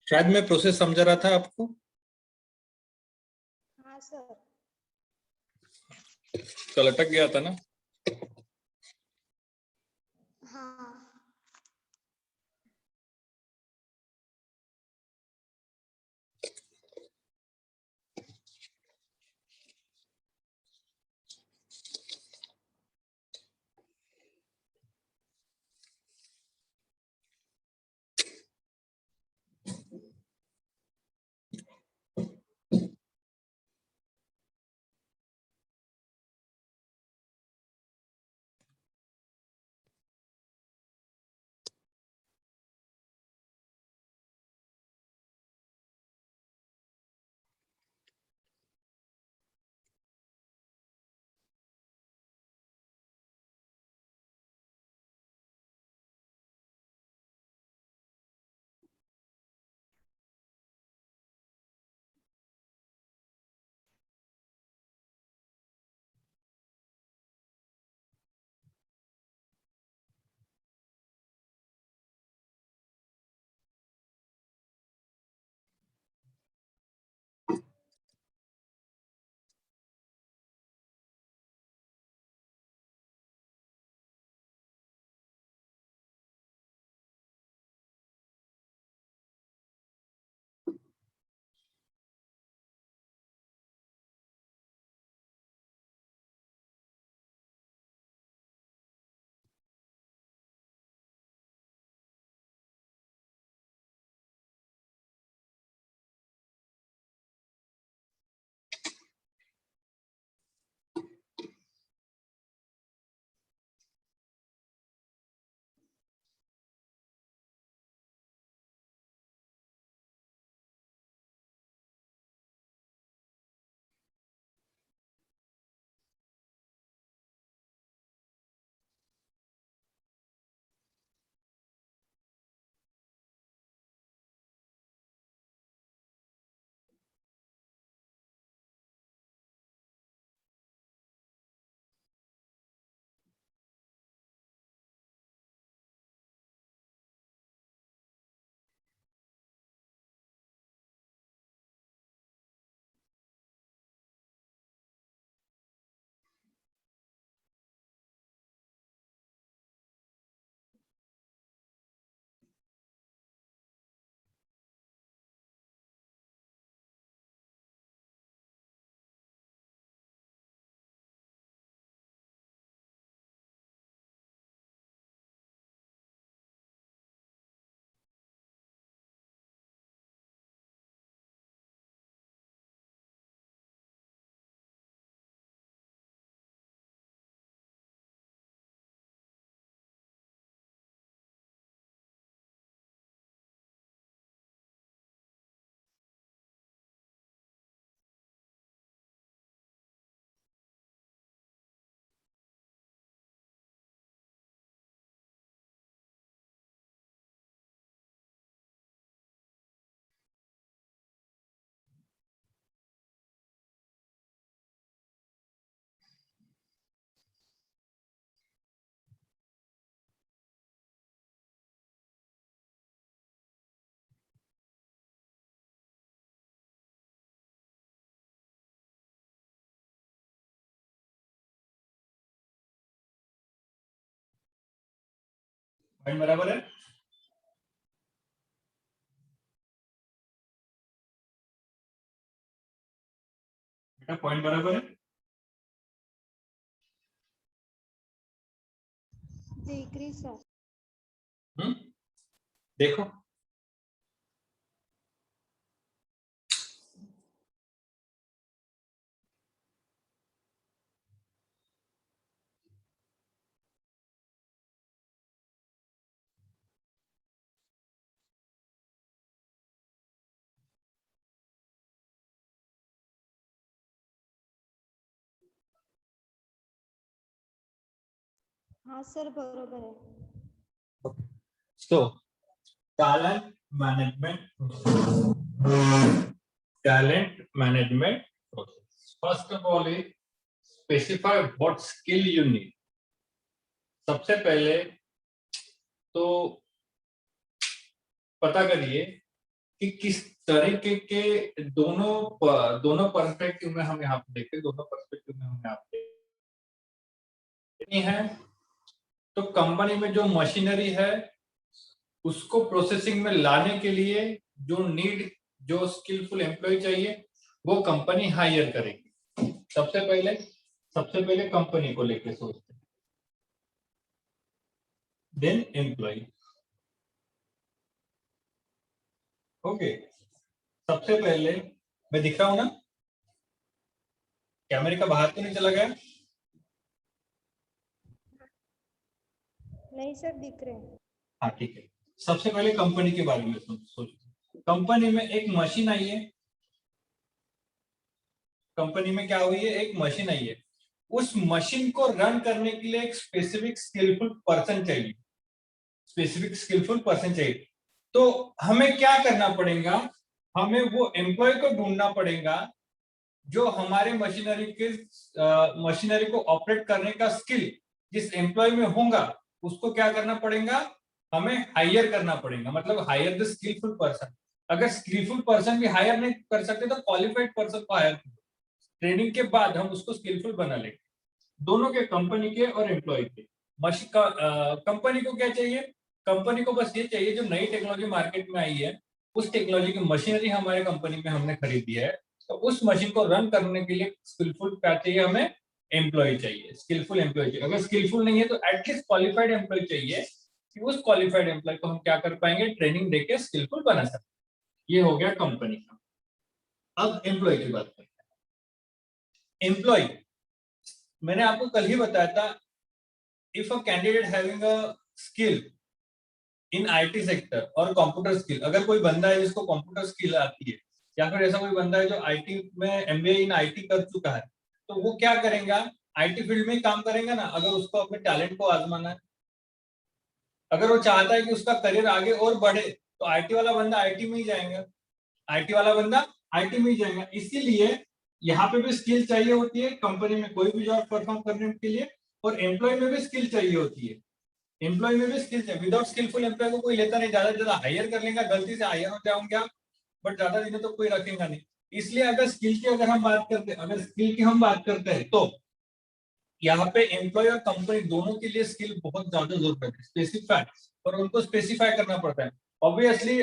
शायद मैं प्रोसेस समझा रहा था आपको। हाँ सर। कल अटक गया था ना। हाँ। पॉइंट बराबर है? बेटा पॉइंट बराबर है? देख रही सर। देखो हाँ सर बरोबर आहे. So, talent management process. First of all, specify what skill you need. सबसे पहले तो पता करिए कि किस तरीके के दोनों पर्सपेक्टिव में हम यहाँ पे देखें, दोनों पर्सपेक्टिव में हम यहाँ पे है. तो कंपनी में जो मशीनरी है उसको प्रोसेसिंग में लाने के लिए जो स्किलफुल एम्प्लॉय चाहिए वो कंपनी हायर करेगी. सबसे पहले कंपनी को लेके सोचते हैं, देन एम्प्लॉय. ओके, सबसे पहले मैं दिख रहा हूं ना, कैमरे का बाहर तो नहीं चला गया? नहीं सर दिख रहे हैं. हाँ ठीक है. सबसे पहले कंपनी के बारे में सोचो. कंपनी में एक मशीन आई है. कंपनी में क्या हुई है? एक मशीन आई है. उस मशीन को रन करने के लिए एक स्पेसिफिक स्किलफुल पर्सन चाहिए. तो हमें क्या करना पड़ेगा? हमें वो एम्प्लॉय को ढूंढना पड़ेगा जो हमारे मशीनरी को ऑपरेट करने का स्किल जिस एम्प्लॉय में होगा उसको क्या करना पड़ेगा? हमें हायर करना पड़ेगा. मतलब हायर द स्किलफुल पर्सन. अगर स्किलफुल पर्सन भी हायर नहीं कर सकते तो क्वालिफाइड पर्सन को हायर करो. ट्रेनिंग के बाद हम उसको स्किलफुल बना लेंगे. दोनों के, कंपनी के और एम्प्लॉय के. कंपनी को क्या चाहिए? कंपनी को बस ये चाहिए जो नई टेक्नोलॉजी मार्केट में आई है उस टेक्नोलॉजी की मशीनरी हमारे कंपनी में हमने खरीदी है, तो उस मशीन को रन करने के लिए स्किलफुल क्या चाहिए? हमें एम्प्लॉय चाहिए, स्किलफुल एम्प्लॉय चाहिए. अगर स्किलफुल नहीं है तो एटलीस्ट क्वालिफाइड एम्प्लॉय चाहिए कि उस क्वालिफाइड एम्प्लॉय को हम क्या कर पाएंगे? ट्रेनिंग देके स्किलफुल बना सकते. ये हो गया कंपनी का. अब एम्प्लॉय की बात करते हैं. एम्प्लॉय, मैंने आपको कल ही बताया था, if a candidate having a skill in IT sector और कंप्यूटर स्किल, अगर कोई बंदा है जिसको कंप्यूटर स्किल आती है या फिर ऐसा कोई बंदा है जो आईटी में एमबीए इन आईटी कर चुका है, तो वो क्या करेगा? आईटी फील्ड में काम करेगा ना. अगर उसको अपने टैलेंट को आजमाना है, अगर वो चाहता है कि उसका करियर आगे और बढ़े, तो आईटी वाला बंदा आईटी में ही जाएगा. इसीलिए यहाँ पे भी स्किल चाहिए होती है कंपनी में कोई भी जॉब परफॉर्म करने के लिए, और एम्प्लॉय में भी स्किल चाहिए होती है. एम्प्लॉय में भी स्किल चाहिए. विदाउट स्किलफुल एम्प्लॉय को कोई लेता नहीं. ज्यादा से ज्यादा हायर कर लेगा, गलती से हायर हो जाऊंगे आप, बट ज्यादा दिनों तो कोई रखेगा नहीं. इसलिए अगर स्किल की हम बात करते हैं तो यहाँ पे एम्प्लॉय और कंपनी दोनों के लिए स्किल बहुत ज्यादा जरूरत है. स्पेसिफाई, और उनको स्पेसिफाई करना पड़ता है. ऑब्वियसली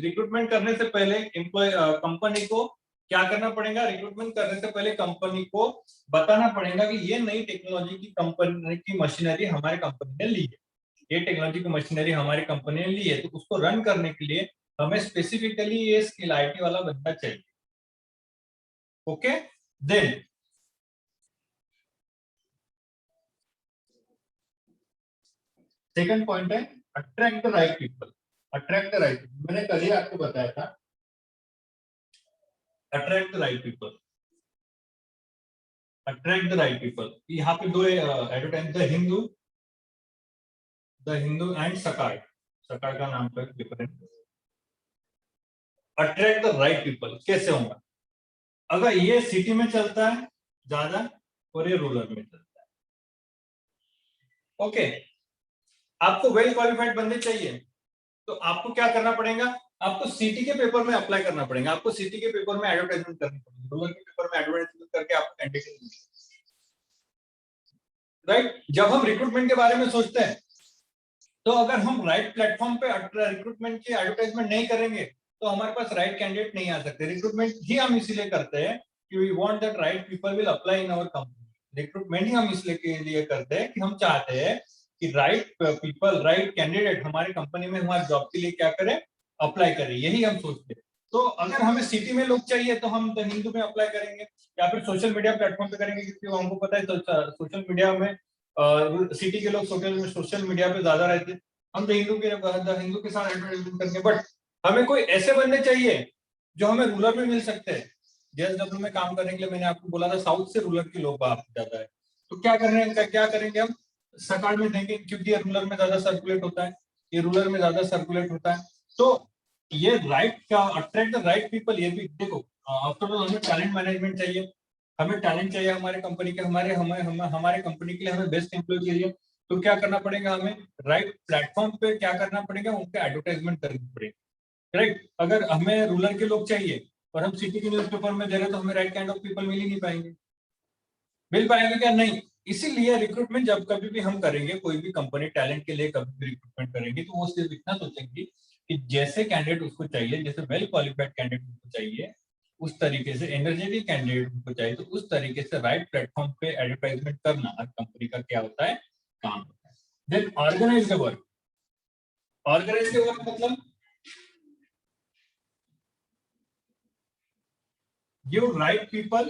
रिक्रूटमेंट करने से पहले कंपनी को क्या करना पड़ेगा? रिक्रूटमेंट करने से पहले कंपनी को बताना पड़ेगा कि ये नई टेक्नोलॉजी की कंपनी की मशीनरी हमारे कंपनी ने ली है, ये टेक्नोलॉजी की मशीनरी हमारी कंपनी ने ली है, तो उसको रन करने के लिए हमें स्पेसिफिकली ये स्किल आईटी वाला बंदा चाहिए. ओके, देन सेकंड पॉइंट है अट्रैक्ट द राइट पीपल. मैंने कल ही आपको बताया था, अट्रैक्ट द राइट पीपल. यहाँ पे दो एडवर्टाइज, द हिंदू एंड सकाळ का नाम पर पेपर है. अट्रैक्ट द राइट पीपल कैसे होगा? अगर ये सिटी में चलता है ज्यादा और ये रूरल में चलता है. ओके, आपको वेल क्वालिफाइड बंदे चाहिए, तो आपको क्या करना पड़ेगा? आपको सिटी के पेपर में अप्लाई करना पड़ेगा. आपको सिटी के पेपर में एडवर्टाइजमेंट करनी पड़ेगी. रूरल के पेपर में एडवर्टाइजमेंट करके आपको कैंडिडेट, राइट. जब हम रिक्रूटमेंट के बारे में सोचते हैं तो अगर हम राइट प्लेटफॉर्म पे रिक्रूटमेंट की एडवर्टाइजमेंट नहीं करेंगे तो हमारे पास राइट कैंडिडेट नहीं आ सकते. रिक्रूटमेंट ही हम इसलिए करते हैं कि we want that right people will apply in our company. Recruitment ही हम इसलिए करते हैं कि हम चाहते हैं कि राइट पीपल, राइट कैंडिडेट हमारी कंपनी में हमारे जॉब के लिए क्या करें? अप्लाई करें. यही हम सोचते हैं. तो अगर हमें सिटी में लोग चाहिए तो हम द हिंदू में अप्लाई करेंगे या फिर सोशल मीडिया प्लेटफॉर्म पे करेंगे, क्योंकि हमको पता है सोशल मीडिया में सिटी के लोग सोशल मीडिया पे ज्यादा रहते हैं. हम द हिंदू के साथ एडवर्टाइजमेंट करेंगे. बट हमें कोई ऐसे बंदे चाहिए जो हमें रूरल में मिल सकते हैं. जेएसडब्ल्यू में काम करने के लिए मैंने आपको बोला था साउथ से रूरल के लोग ज्यादा है. तो क्या करेंगे हम? सकाल में देंगे क्योंकि ये रूरल में ज्यादा सर्कुलेट होता है, ये रूरल में ज्यादा सर्कुलेट होता है। तो ये राइट का अट्रैक्ट द राइट पीपल, ये भी देखो आफ्टर ऑल हमें टैलेंट मैनेजमेंट चाहिए, हमें टैलेंट चाहिए हमारे कंपनी के, हमारे कंपनी के लिए हमें बेस्ट एम्प्लॉय चाहिए। तो क्या करना पड़ेगा, हमें राइट प्लेटफॉर्म पे क्या करना पड़ेगा, उनके एडवर्टाइजमेंट करनी पड़ेगी, राइट। अगर हमें रूरल के लोग चाहिए और हम सिटी के न्यूज़पेपर में दे रहे हैं तो हमें राइट काइंड ऑफ पीपल मिल ही नहीं पाएंगे। मिल पाएंगे क्या? नहीं। इसीलिए रिक्रूटमेंट जब कभी भी हम करेंगे, कोई भी कंपनी टैलेंट के लिए कभी भी रिक्रूटमेंट करेंगे, तो वो सिर्फ इतना सोचेंगे कि जैसे कैंडिडेट उसको चाहिए, जैसे वेल क्वालिफाइड कैंडिडेट उसको चाहिए, उस तरीके से एनर्जेटिक कैंडिडेट उसको चाहिए, तो उस तरीके से राइट प्लेटफॉर्म पे एडवर्टाइजमेंट करना हर कंपनी का क्या होता है, काम होता है। Then organise the work. Organise the work मतलब give right people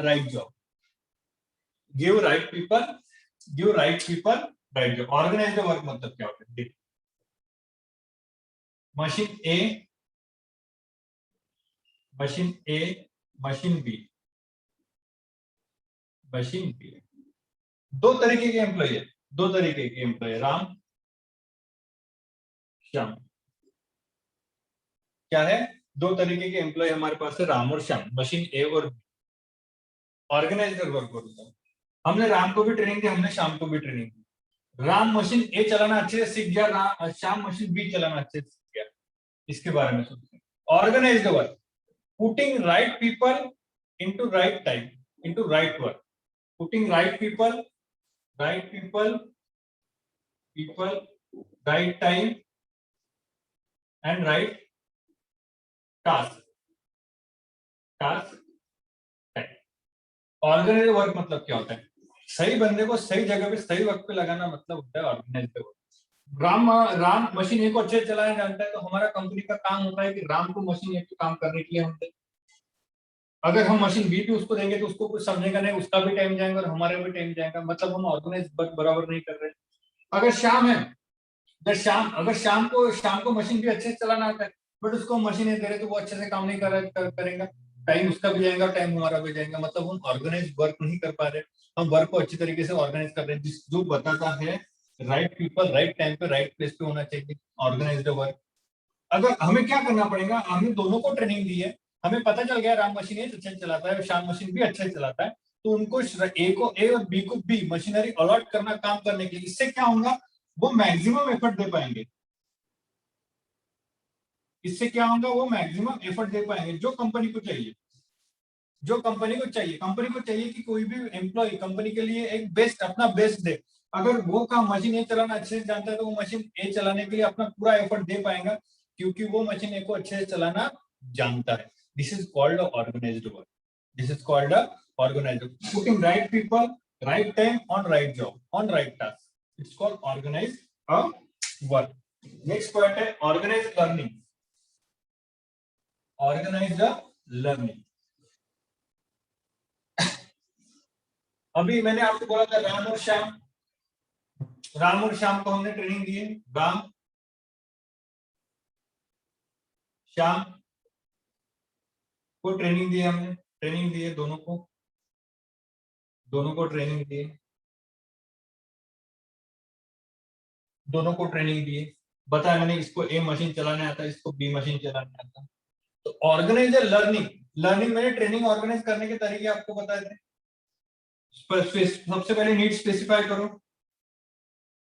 right job, give right people right job। Organise the work मतलब क्या होता है, मशीन ए, मशीन बी, दो तरीके के एम्प्लॉय, राम श्याम। क्या है, दो तरीके के एम्प्लॉय हमारे पास है, राम और श्याम, मशीन ए और बी। ऑर्गेनाइज द वर्क बोलता हूं, हमने राम को भी ट्रेनिंग दी, हमने श्याम को भी ट्रेनिंग दी। राम मशीन ए चलाना अच्छे से सीख गया, श्याम मशीन बी चलाना अच्छे से सीख गया। इसके बारे में सोचते हैं। Organise the work, putting right people into right time, into right work, putting right people right time and right task. Organise work मतलब क्या होता है, सही बंदे को सही जगह पे सही वक्त पे लगाना, मतलब होता है ऑर्गेनाइज वर्क। राम मशीन ए को अच्छे से चलाना जानता है, तो हमारा कंपनी का काम होता है कि राम को मशीन ए पे काम करने के लिए हम दें। अगर हम मशीन बी पे उसको देंगे तो उसको कुछ समझेगा नहीं, उसका भी टाइम जाएगा और हमारा भी टाइम जाएगा, मतलब हम ऑर्गेनाइज वर्क बराबर नहीं कर रहे। अगर श्याम है, अगर शाम को मशीन भी अच्छे से चलाना आता है, बट उसको मशीन दे रहे तो वो अच्छे से काम नहीं करेगा, टाइम उसका भी जाएगा, टाइम हमारा भी जाएगा, मतलब हम ऑर्गेनाइज वर्क नहीं कर पा रहे। हम वर्क को अच्छी तरीके से ऑर्गेनाइज कर रहे हैं, जो बताता है राइट पीपल राइट टाइम पे राइट प्लेस पे होना चाहिए, ऑर्गेनाइज द वर्क। अगर हमें क्या करना पड़ेगा, हमने दोनों को ट्रेनिंग दी है, हमें पता चल गया राम मशीन अच्छे से चलाता है और श्याम मशीन भी अच्छे से चलाता है, तो उनको ए और बी को बी मशीनरी अलॉट करना काम करने के लिए। इससे क्या होगा, वो मैक्सिमम एफर्ट दे पाएंगे। इससे क्या होगा, वो मैक्सिमम एफर्ट दे पाएंगे जो कंपनी को चाहिए। कंपनी को चाहिए कि कोई भी एम्प्लॉय कंपनी के लिए एक बेस्ट, अपना बेस्ट दे। अगर वो काम मशीन ए चलाना अच्छे से जानता है तो वो मशीन ए चलाने के लिए अपना पूरा एफर्ट दे पाएगा, क्योंकि वो मशीन ए को अच्छे से चलाना जानता है। This is called organized work. This is called organized, putting right people right time on right job on right task, it's called organize work. Next point है organize learning. Organize the learning. अभी मैंने आपको बोला था राम और श्याम को हमने training दी है। राम श्याम को ट्रेनिंग दी है, हमने ट्रेनिंग दी है, दोनों को ट्रेनिंग दी है, दोनों को ट्रेनिंग दी है। बताया मैंने, इसको ए मशीन चलाने आता है, इसको बी मशीन चलाने आता है। तो ऑर्गेनाइज लर्निंग मैंने ट्रेनिंग ऑर्गेनाइज करने के तरीके आपको बताए थे। सबसे पहले नीड स्पेसिफाई करो,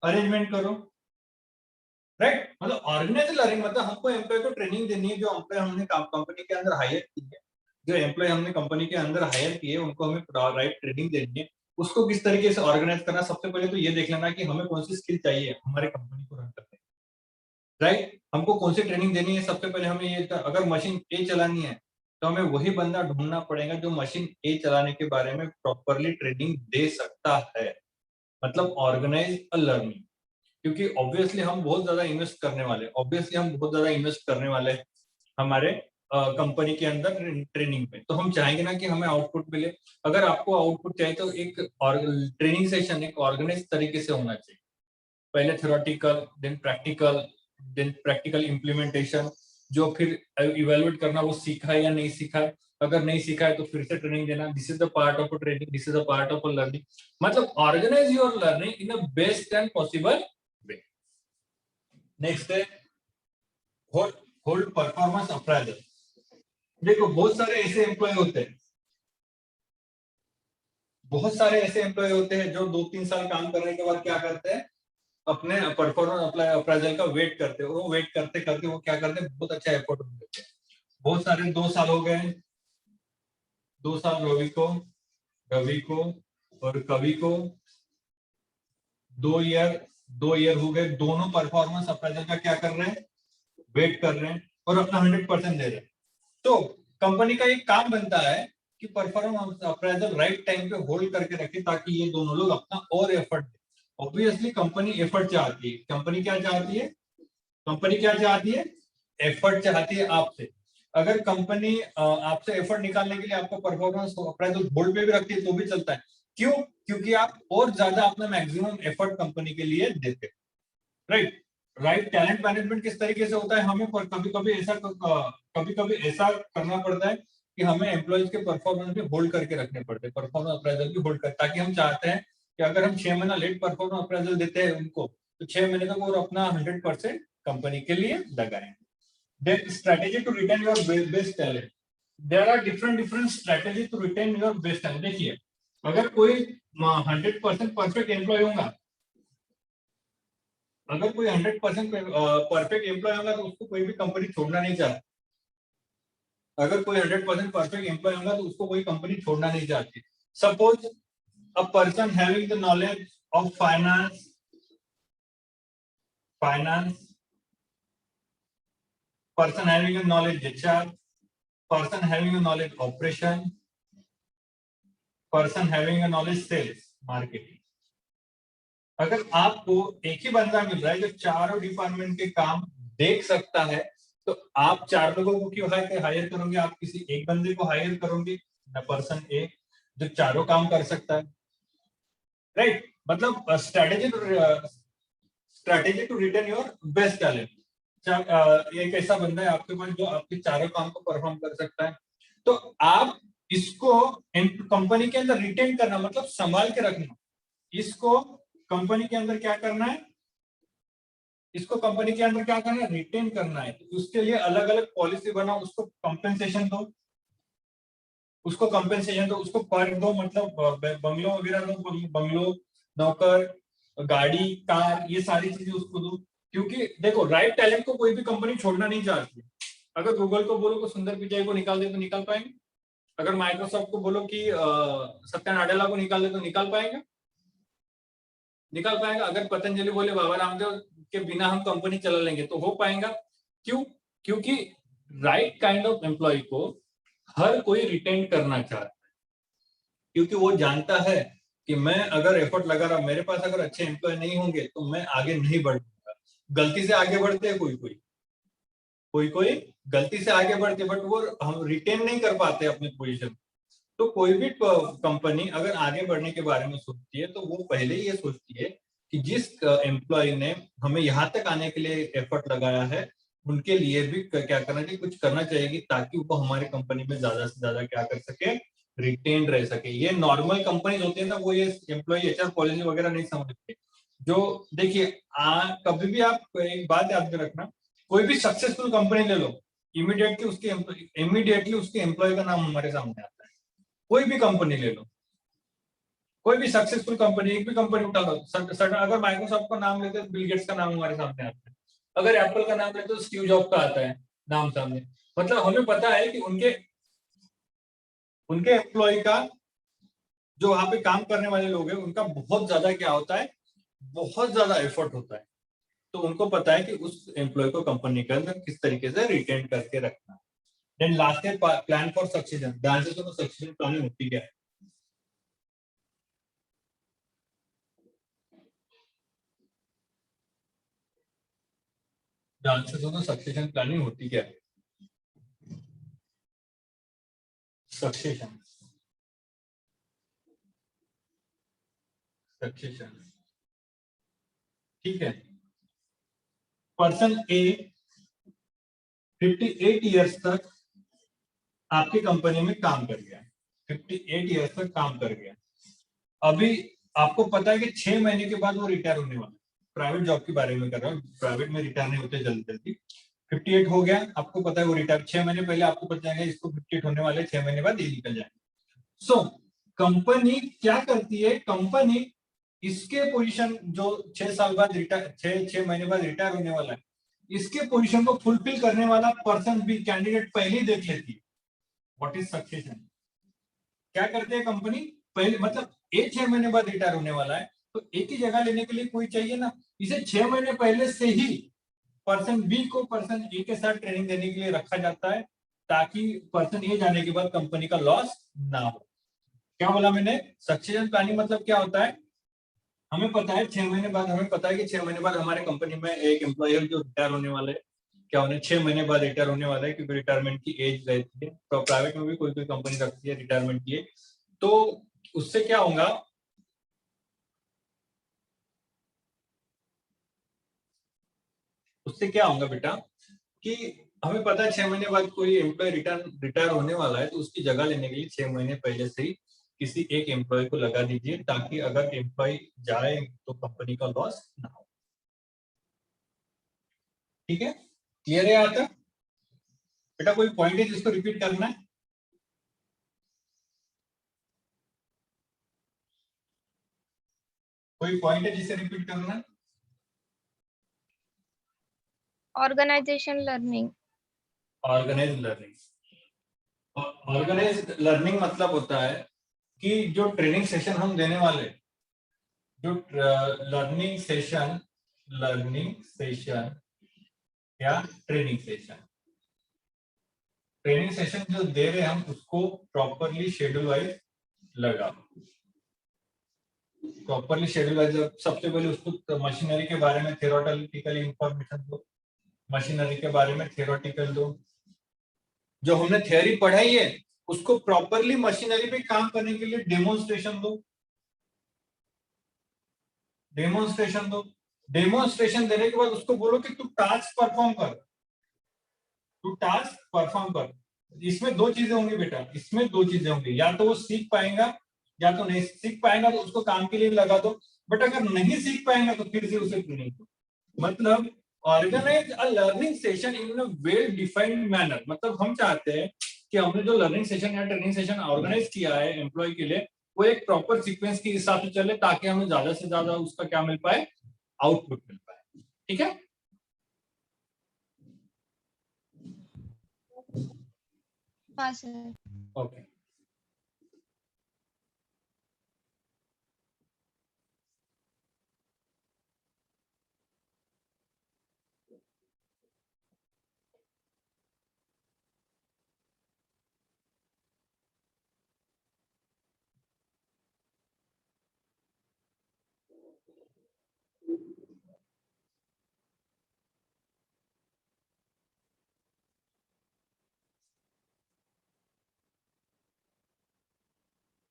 अरेंजमेंट करो, राइट। मतलब ऑर्गेनाइज लर्निंग मतलब हमको एम्प्लॉय को ट्रेनिंग देनी है, जो एम्प्लॉय हमने कंपनी के अंदर हायर की है, जो एम्प्लॉय हमने कंपनी के अंदर हायर किए उनको हमें राइट ट्रेनिंग देनी है। उसको किस तरीके से ऑर्गेनाइज करना, सबसे पहले तो ये देख लेना कि हमें कौन सी स्किल चाहिए हमारे कंपनी को रन करने, राइट। हमको कौन सी ट्रेनिंग देनी है, सबसे पहले हमें ये, अगर मशीन ए चलानी है तो हमें वही बंदा ढूंढना पड़ेगा जो मशीन ए चलाने के बारे में प्रॉपरली ट्रेनिंग दे सकता है, मतलब ऑर्गेनाइज अ लर्निंग। क्योंकि ऑब्वियसली हम बहुत ज्यादा इन्वेस्ट करने वाले हमारे कंपनी के अंदर ट्रेनिंग में, तो हम चाहेंगे ना कि हमें आउटपुट मिले। अगर आपको आउटपुट चाहिए तो एक ट्रेनिंग सेशन एक ऑर्गेनाइज तरीके से होना चाहिए, पहले थ्योरेटिकल देन प्रैक्टिकल इम्प्लीमेंटेशन, जो फिर इवेलुएट करना वो सीखा है या नहीं सीखा है, अगर नहीं सीखा है तो फिर से ट्रेनिंग देना. This is the part of a training, this is the part of a learning. मतलब organize your learning in a best and possible way. Next है होल्ड परफॉर्मेंस अप्राइजल. देखो बहुत सारे ऐसे एम्प्लॉय होते हैं, बहुत सारे ऐसे एम्प्लॉय होते हैं जो 2-3 साल काम करने के बाद क्या करते हैं, अपने परफॉर्मेंस अप्राइजल का वेट करते हैं. वो वेट करते करते वो क्या करते हैं, बहुत अच्छा एफर्ट देते हैं. बहुत सारे 2 साल हो गए, 2 साल रवि को और कवि को 2 ईयर हो गए. दोनों परफॉर्मेंस अप्राइजल का क्या कर रहे हैं, वेट कर रहे हैं और अपना 100% दे रहे हैं. तो कंपनी का एक काम बनता है कि परफॉर्मेंस अप्राइजल राइट टाइम पे होल्ड करके रखे ताकि ये दोनों लोग अपना और एफर्ट दें. ऑब्वियसली कंपनी एफर्ट चाहती है. कंपनी क्या चाहती है, कंपनी क्या चाहती है, एफर्ट चाहती है आपसे. अगर कंपनी आपसे एफर्ट निकालने के लिए आपको परफॉर्मेंस अप्राइजल होल्ड पे भी रखती है तो भी चलता है. क्यों, क्योंकि आप और ज्यादा अपना मैक्सिमम एफर्ट कंपनी के लिए देते हैं. राइट. राइट. टैलेंट मैनेजमेंट किस तरीके से होता है, हमें कभी कभी ऐसा करना पड़ता है कि हमें एम्प्लॉइज के परफॉर्मेंस भी होल्ड करके रखने पड़ते हैं, परफॉर्मेंस अप्राइजल भी होल्ड कर, ताकि हम चाहते हैं कि अगर हम 6 महीना लेट परफॉर्मेंस अप्राइजल देते हैं उनको तो 6 महीने तक वो अपना 100% कंपनी के लिए लगाएं. Then strategy to retain your best talent. There are different strategy to retain your best talent. देखिए अगर कोई 100% परफेक्ट एम्प्लॉय होगा, अगर कोई 100% परफेक्ट एम्प्लॉय होगा तो उसको कोई भी कंपनी छोड़ना नहीं चाहती. अगर कोई 100% परफेक्ट एम्प्लॉय होगा तो उसको कोई कंपनी छोड़ना नहीं चाहती. Suppose a person having the knowledge of finance, person having a knowledge HR, person having a knowledge operation, person having a knowledge sales, marketing. अगर आपको एक ही बंदा मिल रहा है जो चारों डिपार्टमेंट के काम देख सकता है तो आप 4 लोगों को क्यों हायर करोगे, आप किसी एक बंदे को हायर करोगे ना, पर्सन ए जो चारों काम कर सकता है. राइट. मतलब strategy to retain your best talent. एक ऐसा बंदा है आपके पास जो आपके चारों काम को परफॉर्म कर सकता है, तो आप इसको कंपनी के अंदर रिटेन करना मतलब संभाल के रखना. इसको कंपनी के अंदर क्या करना है, इसको कंपनी के अंदर क्या करना है, रिटेन करना है. उसके लिए अलग अलग पॉलिसी बनाओ, उसको कंपेंसेशन दो, उसको पर्क दो, मतलब बंगलो वगैरह दो, बंगलो, नौकर, गाड़ी, कार, ये सारी चीजें उसको दो. क्योंकि देखो राइट टैलेंट को कोई भी कंपनी छोड़ना नहीं चाहती. अगर गूगल को बोलो कि सुंदर पिचाई को निकाल दे तो निकाल पाएंगे. अगर माइक्रोसॉफ्ट को बोलो कि सत्या नाडेला को निकाल दे तो निकाल पाएगा. अगर पतंजलि बोले बाबा रामदेव के बिना हम कंपनी चला लेंगे तो हो पाएगा. क्यों, क्योंकि राइट काइंड ऑफ एम्प्लॉय को हर कोई रिटेन करना चाहता है. क्योंकि वो जानता है कि मैं अगर एफर्ट लगा रहा, मेरे पास अगर अच्छे एम्प्लॉय नहीं होंगे तो मैं आगे नहीं बढ़ पाऊंगा. गलती से आगे बढ़ते हैं कोई गलती से आगे बढ़ते, बट वो हम रिटेन नहीं कर पाते अपने पोजीशन. तो कोई भी कंपनी अगर आगे बढ़ने के बारे में सोचती है तो वो पहले ही ये सोचती है कि जिस एम्प्लॉय ने हमें यहाँ तक आने के लिए एफर्ट लगाया है उनके लिए भी क्या करना चाहिए, कुछ करना चाहिए ताकि वो हमारे कंपनी में ज्यादा से ज्यादा क्या कर सके, रिटेन रह सके. ये नॉर्मल कंपनी होती है ना, वो ये एम्प्लॉय एचआर पॉलिसी वगैरह नहीं समझते. जो देखिए कभी भी आप एक बात याद में रखना, कोई भी सक्सेसफुल कंपनी ले लो, इमीडिएटली उसके एम्प्लॉय का नाम हमारे सामने आता है. कोई भी कंपनी ले लो, कोई भी सक्सेसफुल कंपनी, एक भी कंपनी उठा लो, अगर माइक्रोसॉफ्ट का नाम लेते हैं तो बिल गेट्स का नाम हमारे सामने आता है. अगर एप्पल का नाम लेते तो स्टीव जॉब का आता है नाम सामने. मतलब हमें पता है कि उनके एम्प्लॉय का, जो वहां पे काम करने वाले लोग हैं, उनका बहुत ज्यादा क्या होता है, बहुत ज्यादा एफर्ट होता है. तो उनको पता है कि उस एम्प्लॉय को कंपनी के अंदर किस तरीके से रिटेन करके रखना. देन लास्ट है प्लान फॉर सक्सेशन. ध्यान से सुनो, सक्सेशन प्लानिंग होती क्या है. ध्यान से सुनो, सक्सेशन प्लानिंग होती क्या है. सक्सेशन ठीक है. पर्सन ए 58 इयर्स तक आपकी कंपनी में काम कर गया, 58 ईयर्स तक काम कर गया। अभी आपको पता है कि 6 महीने के बाद वो रिटायर होने वाला है। प्राइवेट जॉब के बारे में कर रहा हूँ, प्राइवेट में रिटायर नहीं होते जल्दी जल्दी। 58 हो गया, आपको पता है वो रिटायर 6 महीने पहले आपको पता जाएगा इसको 58 होने वाले, 6 महीने बाद ये निकल जाएगा। सो कंपनी क्या करती है, कंपनी इसके पोजीशन जो 6 साल बाद रिटायर 6 महीने बाद रिटायर होने वाला है, इसके पोजीशन को फुलफिल करने वाला पर्सन भी कैंडिडेट पहले ही देख लेती है। What is succession? क्या करते हैं कंपनी पहले, मतलब एक 6 महीने बाद रिटायर होने वाला है तो एक ही जगह लेने के लिए कोई चाहिए ना, इसे 6 महीने पहले से ही पर्सन बी को पर्सन ए के साथ ट्रेनिंग देने के लिए रखा जाता है, ताकि पर्सन ए जाने के बाद कंपनी का लॉस ना हो। क्या बोला मैंने? सक्सेशन प्लानिंग मतलब क्या होता है, हमें पता है 6 महीने बाद, हमें पता है कि 6 महीने बाद हमारे कंपनी में एक एम्प्लॉयर जो रिटायर होने वाले है, क्या उन्हें 6 महीने बाद रिटायर होने वाला है, क्योंकि रिटायरमेंट की एज रहती है। तो प्राइवेट में भी कोई कोई कंपनी रखती है रिटायरमेंट की एज। तो उससे क्या होगा, उससे क्या होगा बेटा कि हमें पता है 6 महीने बाद कोई एम्प्लॉय रिटायर होने वाला है, तो उसकी जगह लेने के लिए 6 महीने पहले से ही किसी एक एम्प्लॉय को लगा दीजिए, ताकि अगर एम्प्लॉय जाए तो कंपनी का लॉस ना हो। ठीक है, क्लियर है यहाँ तक? बेटा कोई पॉइंट है जिसको रिपीट करना है? कोई पॉइंट है जिसे रिपीट करना है? Organisation learning. Organise learning. Organise learning मतलब होता है कि जो ट्रेनिंग सेशन हम देने वाले, जो लर्निंग सेशन या ट्रेनिंग सेशन जो दे रहे हैं हम, उसको प्रॉपरली शेड्यूल वाइज लगाओ। प्रॉपरली शेड्यूल वाइज सबसे पहले उसको मशीनरी के बारे में थ्योरेटिकल इंफॉर्मेशन दो, मशीनरी के बारे में थ्योरेटिकल दो, जो हमने थ्योरी पढ़ाई है उसको प्रॉपरली मशीनरी पे काम करने के लिए डेमोन्स्ट्रेशन दो। डेमोन्स्ट्रेशन देने के बाद उसको बोलो कि तू टास्क परफॉर्म कर। इसमें दो चीजें होंगी बेटा, इसमें दो चीजें होंगी, या तो वो सीख पाएगा या तो नहीं सीख पाएगा, तो उसको काम के लिए लगा दो। बट अगर नहीं सीख पाएगा तो फिर से उसे ट्रेनिंग दो। मतलब organise a learning session in a well defined manner. मतलब हम चाहते हैं कि हमने जो लर्निंग सेशन या ट्रेनिंग सेशन ऑर्गेनाइज किया है एम्प्लॉय के लिए, वो एक प्रॉपर सीक्वेंस के हिसाब से चले, ताकि हमें ज्यादा से ज्यादा उसका क्या मिल पाए, आउटपुट मिल पाए। ठीक है, हाँ सर। ओके।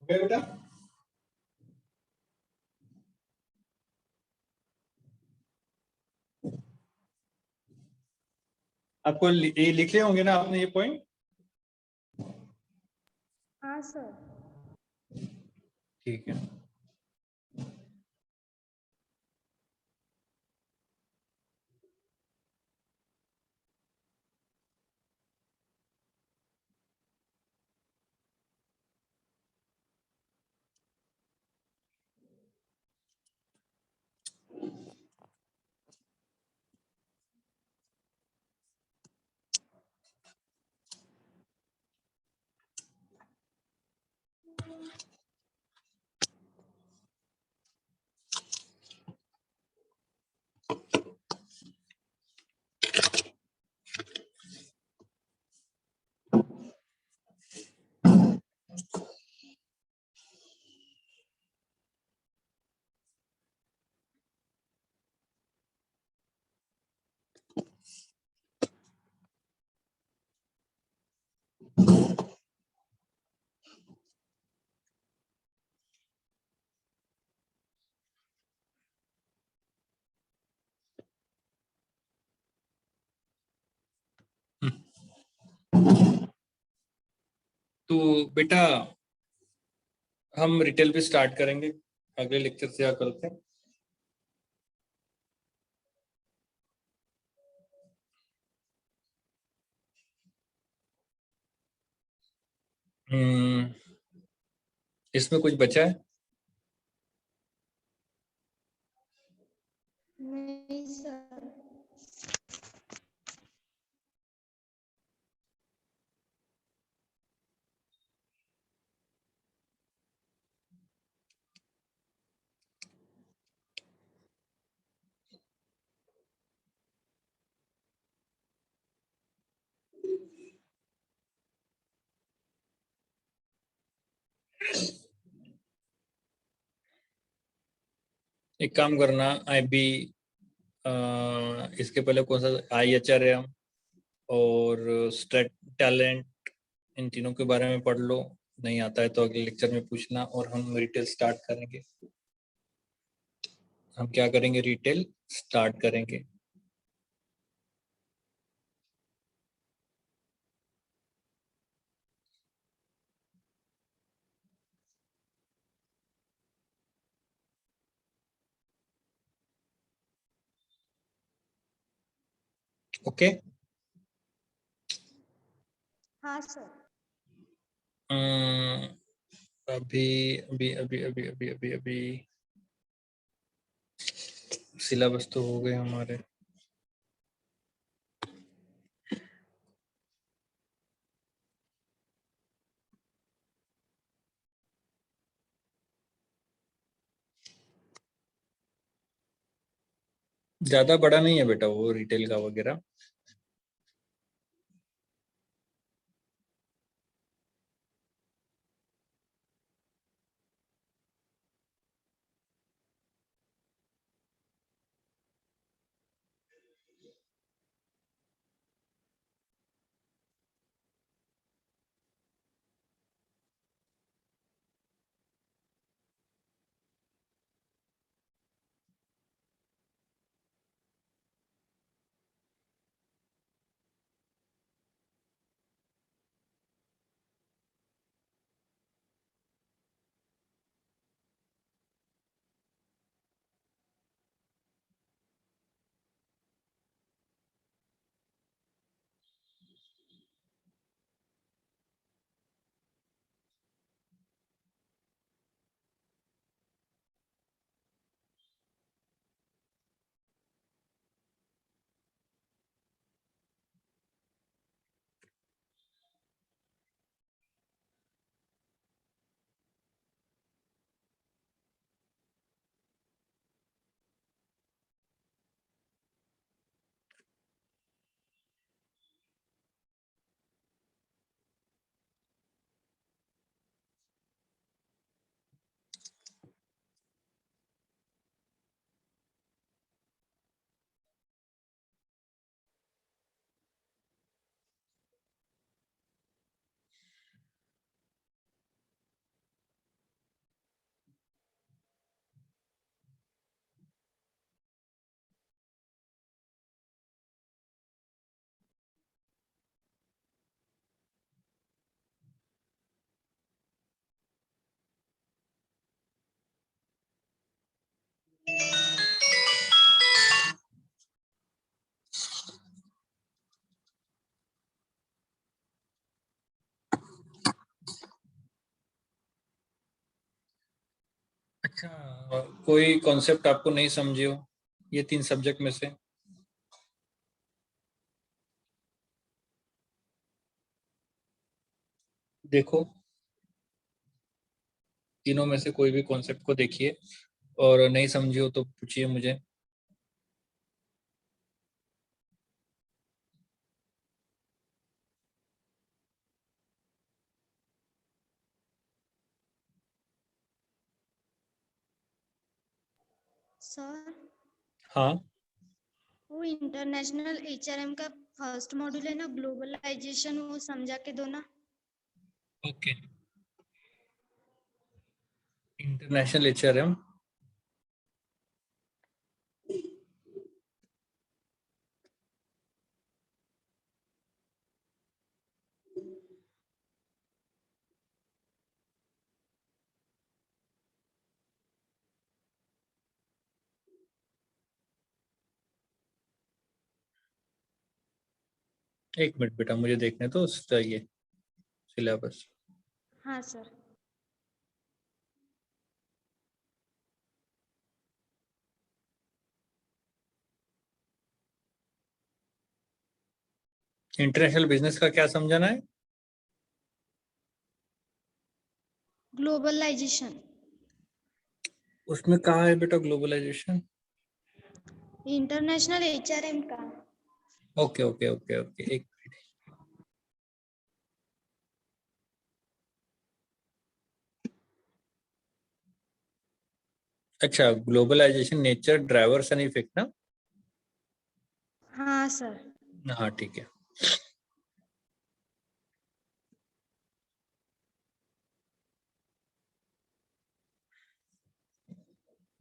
ओके बेटा, आपको ये लिखे होंगे ना आपने ये पॉइंट? हाँ सर। ठीक है, तो बेटा हम रिटेल भी स्टार्ट करेंगे अगले लेक्चर से, या करते हैं? इसमें कुछ बचा है? नहीं सर। एक काम करना, इसके पहले कौन सा, IHRM और स्ट्रेट टैलेंट, इन तीनों के बारे में पढ़ लो। नहीं आता है तो अगले लेक्चर में पूछना, और हम रिटेल स्टार्ट करेंगे। हम क्या करेंगे? रिटेल स्टार्ट करेंगे। ओके। हाँ सर। अभी अभी अभी अभी अभी अभी अभी सिलेबस तो हो गए हमारे। ज्यादा बड़ा नहीं है बेटा वो रिटेल का वगैरह। अच्छा, कोई कॉन्सेप्ट आपको नहीं समझे हो ये 3 सब्जेक्ट में से? देखो, तीनों में से कोई भी कॉन्सेप्ट को देखिए, और नहीं समझे हो तो पूछिए मुझे। सर हाँ, वो इंटरनेशनल HRM का फर्स्ट मॉड्यूल है ना, ग्लोबलाइजेशन, वो समझा के दो ना। ओके। इंटरनेशनल HRM, एक मिनट बेटा, मुझे देखने तो उसका ये सिलेबस। हाँ सर। इंटरनेशनल बिजनेस का क्या समझाना है? ग्लोबलाइजेशन। उसमें कहाँ है बेटा ग्लोबलाइजेशन? इंटरनेशनल एचआरएम का। ओके ओके ओके ओके, एक मिनट। अच्छा, globalization, nature, drivers and effect ना? हाँ सर। हाँ ठीक है।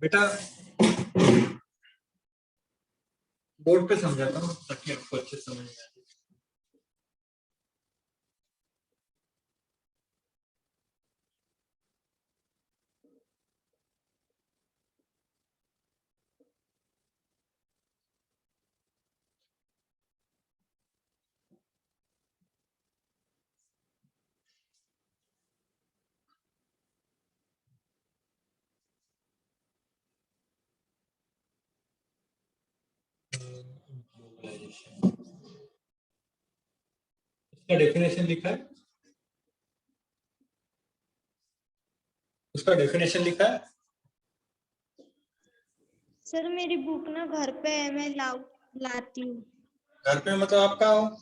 बेटा बोर्ड पे समझाता हूँ ताकि आपको अच्छे समझ में आए। उसका डेफिनेशन लिखा है, उसका डेफिनेशन लिखा है। सर मेरी बुक ना घर पे है, मैं लाती हूँ। घर पे मतलब आप कहाँ हो?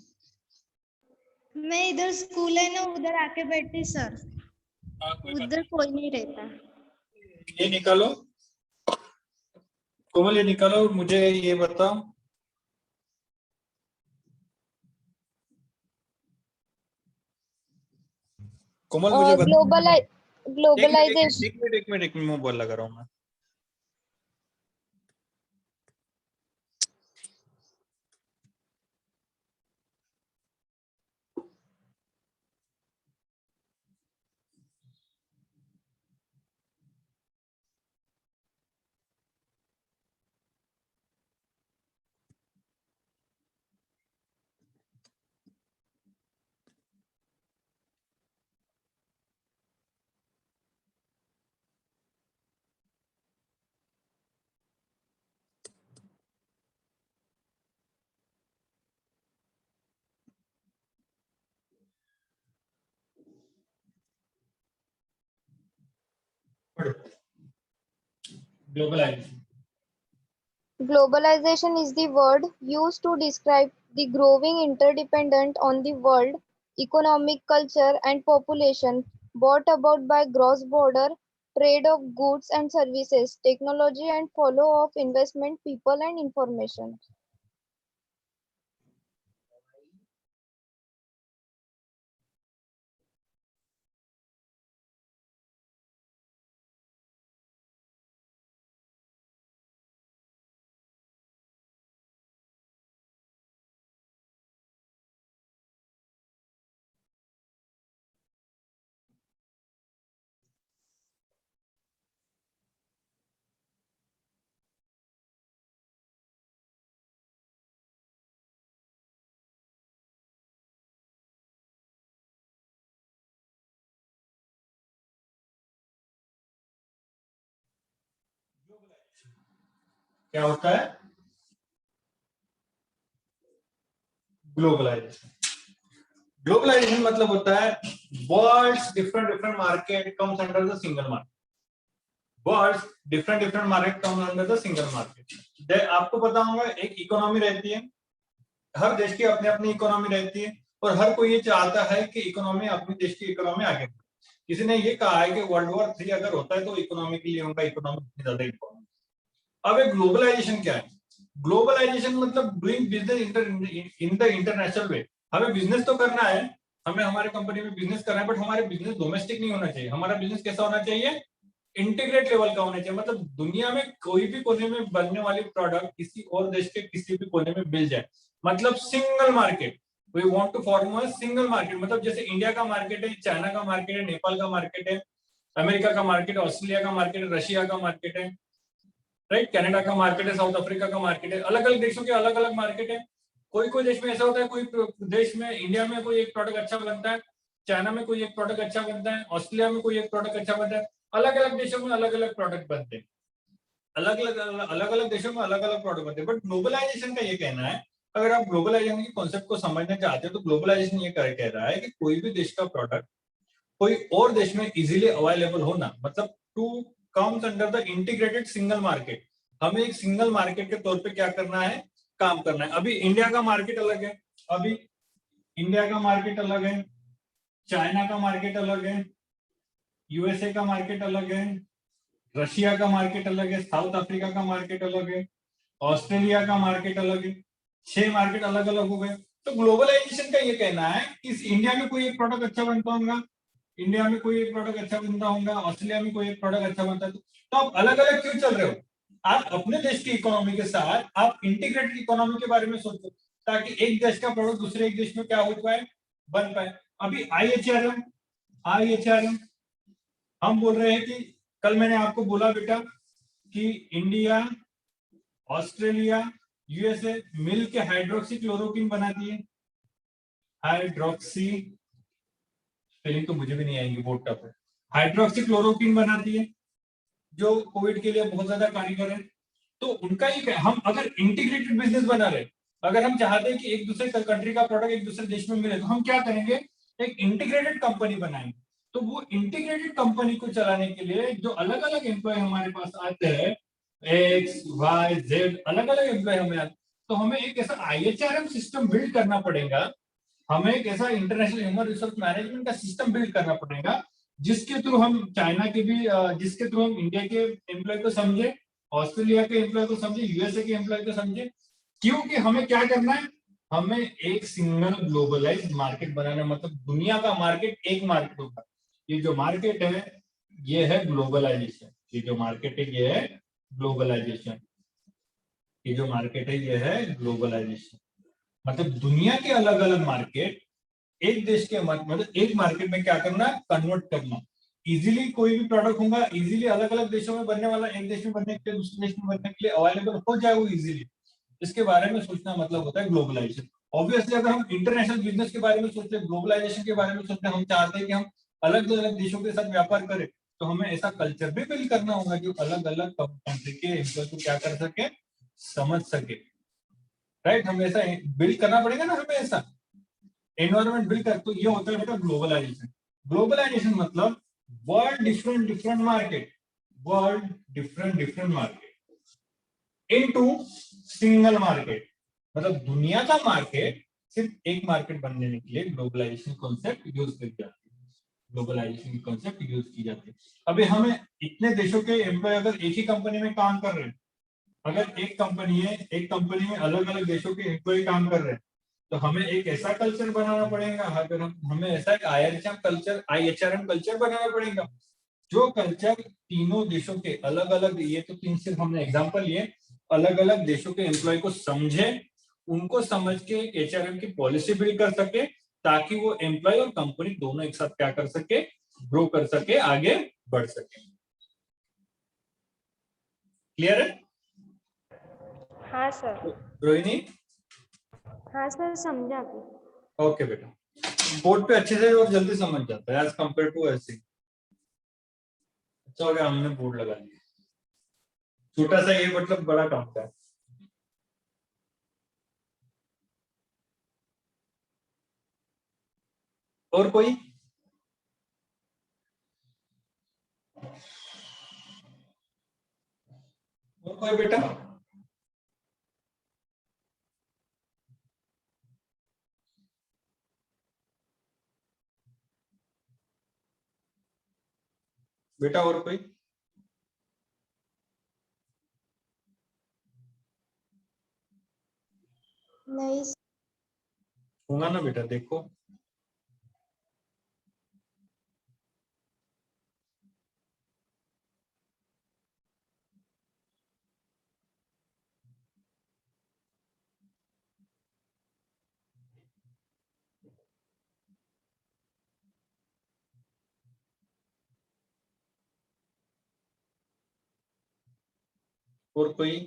मैं इधर स्कूल है ना, उधर आके बैठी सर। कोई बात उधर कोई नहीं रहता। नहीं। ये निकालो कोमल, ये निकालो, मुझे ये बताओ। कोमल मुझे बता। ग्लोबलाइजेशन एक मिनट मैं बोल लगा रहा हूँ मैं। Globalisation. Globalization is the word used to describe the growing interdependence on the world economic, culture, and population brought about by cross-border trade of goods and services, technology, and flow of investment, people, and information. क्या होता है globalisation? Globalisation मतलब होता है world's different market comes under the single market. World's different market comes under the single market. आपको पता होगा एक इकोनॉमी रहती है, हर देश की अपनी अपनी इकोनॉमी रहती है, और हर कोई ये चाहता है कि इकोनॉमी, अपने देश की इकोनॉमी आगे बढ़े। किसी ने ये कहा है कि वर्ल्ड वॉर 3 अगर होता है तो इकोनॉमी के लिए होगा, इकोनॉमी इतनी ज्यादा इम्पोर्टेंट। अब एक ग्लोबलाइजेशन क्या है? ग्लोबलाइजेशन मतलब doing business in the international way. हमें बिजनेस तो करना है, हमें हमारे कंपनी में बिजनेस करना है, बट हमारे बिजनेस डोमेस्टिक नहीं होना चाहिए। हमारा बिजनेस कैसा होना चाहिए? इंटीग्रेट लेवल का होना चाहिए। मतलब दुनिया में कोई भी कोने में बनने वाली प्रोडक्ट किसी और देश के किसी भी कोने में मिल जाए, मतलब single market. We want to form a single market. मतलब जैसे इंडिया का मार्केट है, चाइना का मार्केट है, नेपाल का मार्केट है, अमेरिका का मार्केट है, ऑस्ट्रेलिया का मार्केट है, रशिया का मार्केट है, राइट, कनाडा का मार्केट है, साउथ अफ्रीका का मार्केट है। अलग अलग देशों के अलग अलग मार्केट है। कोई देश में ऐसा होता है, कोई देश में, इंडिया में कोई एक प्रोडक्ट अच्छा बनता है, चाइना में कोई एक प्रोडक्ट अच्छा बनता है, ऑस्ट्रेलिया में कोई एक प्रोडक्ट अच्छा बनता है, अलग अलग देशों में अलग अलग प्रोडक्ट बनते हैं, अलग अलग देशों में अलग अलग प्रोडक्ट बनते हैं। बट ग्लोबलाइजेशन का ये कहना है, अगर आप ग्लोबलाइजेशन के कॉन्सेप्ट को समझना चाहते हो तो ग्लोबलाइजेशन ये कह रहा है कि कोई भी देश का प्रोडक्ट कोई और देश में इजीली अवेलेबल होना, मतलब to comes under the integrated single market. हमें एक सिंगल मार्केट के तौर पे क्या करना है, काम करना है। अभी इंडिया का मार्केट अलग है, अभी इंडिया का मार्केट अलग है, चाइना का मार्केट अलग है, यूएसए का मार्केट अलग है, रशिया का मार्केट अलग है, साउथ अफ्रीका का मार्केट अलग है, ऑस्ट्रेलिया का मार्केट अलग है, 6 मार्केट अलग अलग हो गए। तो ग्लोबलाइजेशन का ये कहना है कि इंडिया में कोई एक प्रोडक्ट अच्छा बनता होगा, इंडिया में कोई एक प्रोडक्ट अच्छा बनता होगा, ऑस्ट्रेलिया में कोई एक प्रोडक्ट अच्छा बनता है, तो आप अलग अलग क्यों चल रहे हो? आप अपने देश की इकोनॉमी के साथ आप इंटीग्रेटेड इकोनॉमी के बारे में सोचो, ताकि एक देश का प्रोडक्ट दूसरे एक देश में क्या हो पाए, बन पाए। अभी IHRM हम बोल रहे हैं कि कल मैंने आपको बोला बेटा कि इंडिया, ऑस्ट्रेलिया, यूएसए मिल के हाइड्रोक्सी क्लोरोक्विन बनाती है। हाइड्रोक्सी स्पेलिंग तो मुझे भी नहीं आएंगी, बहुत टफ है। हाइड्रोक्सी क्लोरोक्विन बनाती है जो कोविड के लिए बहुत ज्यादा कारगर है। तो उनका ही हम अगर इंटीग्रेटेड बिजनेस बना रहे, अगर हम चाहते हैं कि एक दूसरे कंट्री का प्रोडक्ट एक दूसरे देश में मिले, तो हम क्या करेंगे, एक इंटीग्रेटेड कंपनी बनाएंगे। तो वो इंटीग्रेटेड कंपनी को चलाने के लिए जो अलग अलग एम्प्लॉय हमारे पास आते हैं, XYZ अलग अलग एम्प्लॉय हमें आते, तो हमें एक ऐसा IHRM सिस्टम बिल्ड करना पड़ेगा, हमें एक ऐसा इंटरनेशनल ह्यूमन रिसोर्स मैनेजमेंट का सिस्टम बिल्ड करना पड़ेगा, जिसके थ्रू हम चाइना के भी, जिसके थ्रू हम इंडिया के एम्प्लॉय को समझे, ऑस्ट्रेलिया के एम्प्लॉय को समझे, यूएसए के एम्प्लॉय को समझे। क्योंकि हमें क्या करना है, हमें एक सिंगल ग्लोबलाइज्ड मार्केट बनाना, मतलब दुनिया का मार्केट एक मार्केट होगा। ये जो मार्केट है ये है ग्लोबलाइजेशन, ये जो मार्केट है ये है ग्लोबलाइजेशन, ये जो मार्केट है ये है ग्लोबलाइजेशन। मतलब दुनिया के अलग अलग मार्केट एक देश के मतलब एक मार्केट में क्या करना, कन्वर्ट करना। इजीली कोई भी प्रोडक्ट होगा, इजीली अलग अलग देशों में बनने वाला एक देश में बनने के लिए दूसरे देश में बनने के लिए अवेलेबल हो जाए वो इजीली। इसके बारे में सोचना मतलब होता है ग्लोबलाइजेशन। ऑब्वियसली अगर हम इंटरनेशनल बिजनेस के बारे में सोचते हैं, ग्लोबलाइजेशन के बारे में सोचते हैं, हम चाहते हैं कि हम अलग अलग देशों के साथ व्यापार करें, तो हमें ऐसा कल्चर भी बिल्ड करना होगा जो अलग अलग कंट्री के एम्प्लॉय को क्या कर सके, समझ सके। राइट, हमें ऐसा बिल्ड करना पड़ेगा ना, हमें ऐसा एनवायरमेंट बिल्ड कर। तो ये होता है बेटा ग्लोबलाइजेशन। ग्लोबलाइजेशन मतलब world different market, world different market into single market. मतलब दुनिया का मार्केट सिर्फ एक मार्केट बनने के लिए ग्लोबलाइजेशन कॉन्सेप्ट यूज की जाती है, ग्लोबलाइजेशन कॉन्सेप्ट यूज की जाती है। अभी हमें इतने देशों के एम्प्लॉय अगर एक ही कंपनी में काम कर रहे हैं, अगर एक कंपनी है, एक कंपनी में अलग अलग देशों के एम्प्लॉय काम कर रहे हैं, तो हमें एक ऐसा कल्चर बनाना पड़ेगा, अगर हमें ऐसा एक IHRM कल्चर बनाना पड़ेगा, जो कल्चर तीनों देशों के अलग अलग, ये तो 3 सिर्फ हमने एग्जांपल लिए, अलग अलग देशों के एम्प्लॉय को समझे, उनको समझ के एक HRM की पॉलिसी बिल्ड कर सके, ताकि वो एम्प्लॉय और कंपनी दोनों एक साथ क्या कर सके, ग्रो कर सके, आगे बढ़ सके। क्लियर है? हाँ सर। रोहिणी? हाँ सर, समझा भी। ओके बेटा, बोर्ड पे अच्छे से और जल्दी समझ जाता है एज कंपेयर टू ऐसे। अच्छा हो गया हमने बोर्ड लगा लिया, छोटा सा ये मतलब बड़ा काम का है। और कोई? और कोई बेटा? बेटा और कोई? नहीं होगा ना बेटा, देखो। और कोई?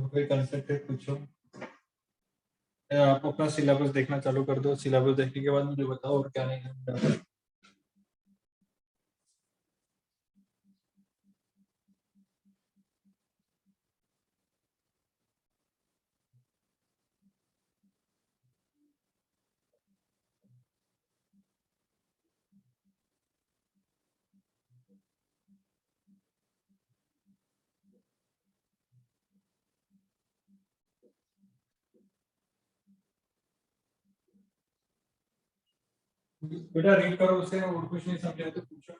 कोई कंसेप्ट है पूछो। आप अपना सिलेबस देखना चालू कर दो, सिलेबस देखने के बाद मुझे बताओ और क्या नहीं है। बेटा रीड करो उसे, और कुछ नहीं समझा तो पूछो।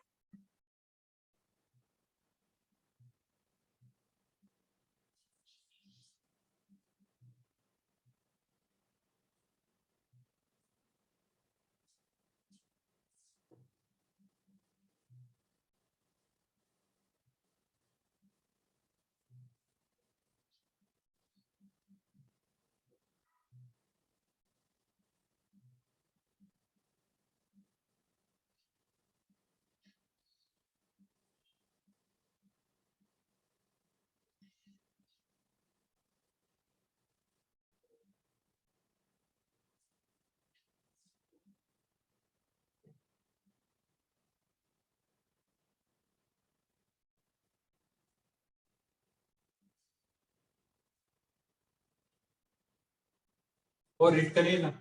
और रीड करिए ना।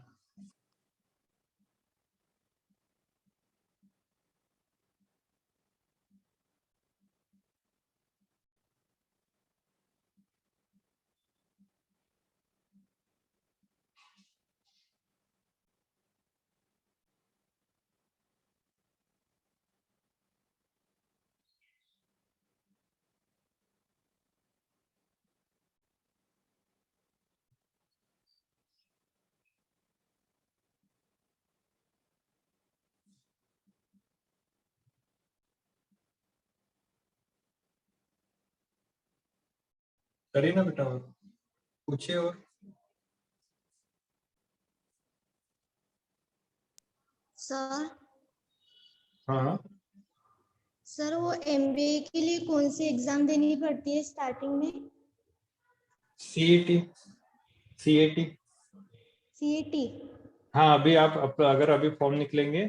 करिए ना बेटा, और पूछिए। और सर हाँ, सर वो एमबीए के लिए कौन सी एग्जाम देनी पड़ती है स्टार्टिंग में? सीईटी। सीईटी। सीईटी। हाँ, अभी आप अगर अभी फॉर्म निकलेंगे,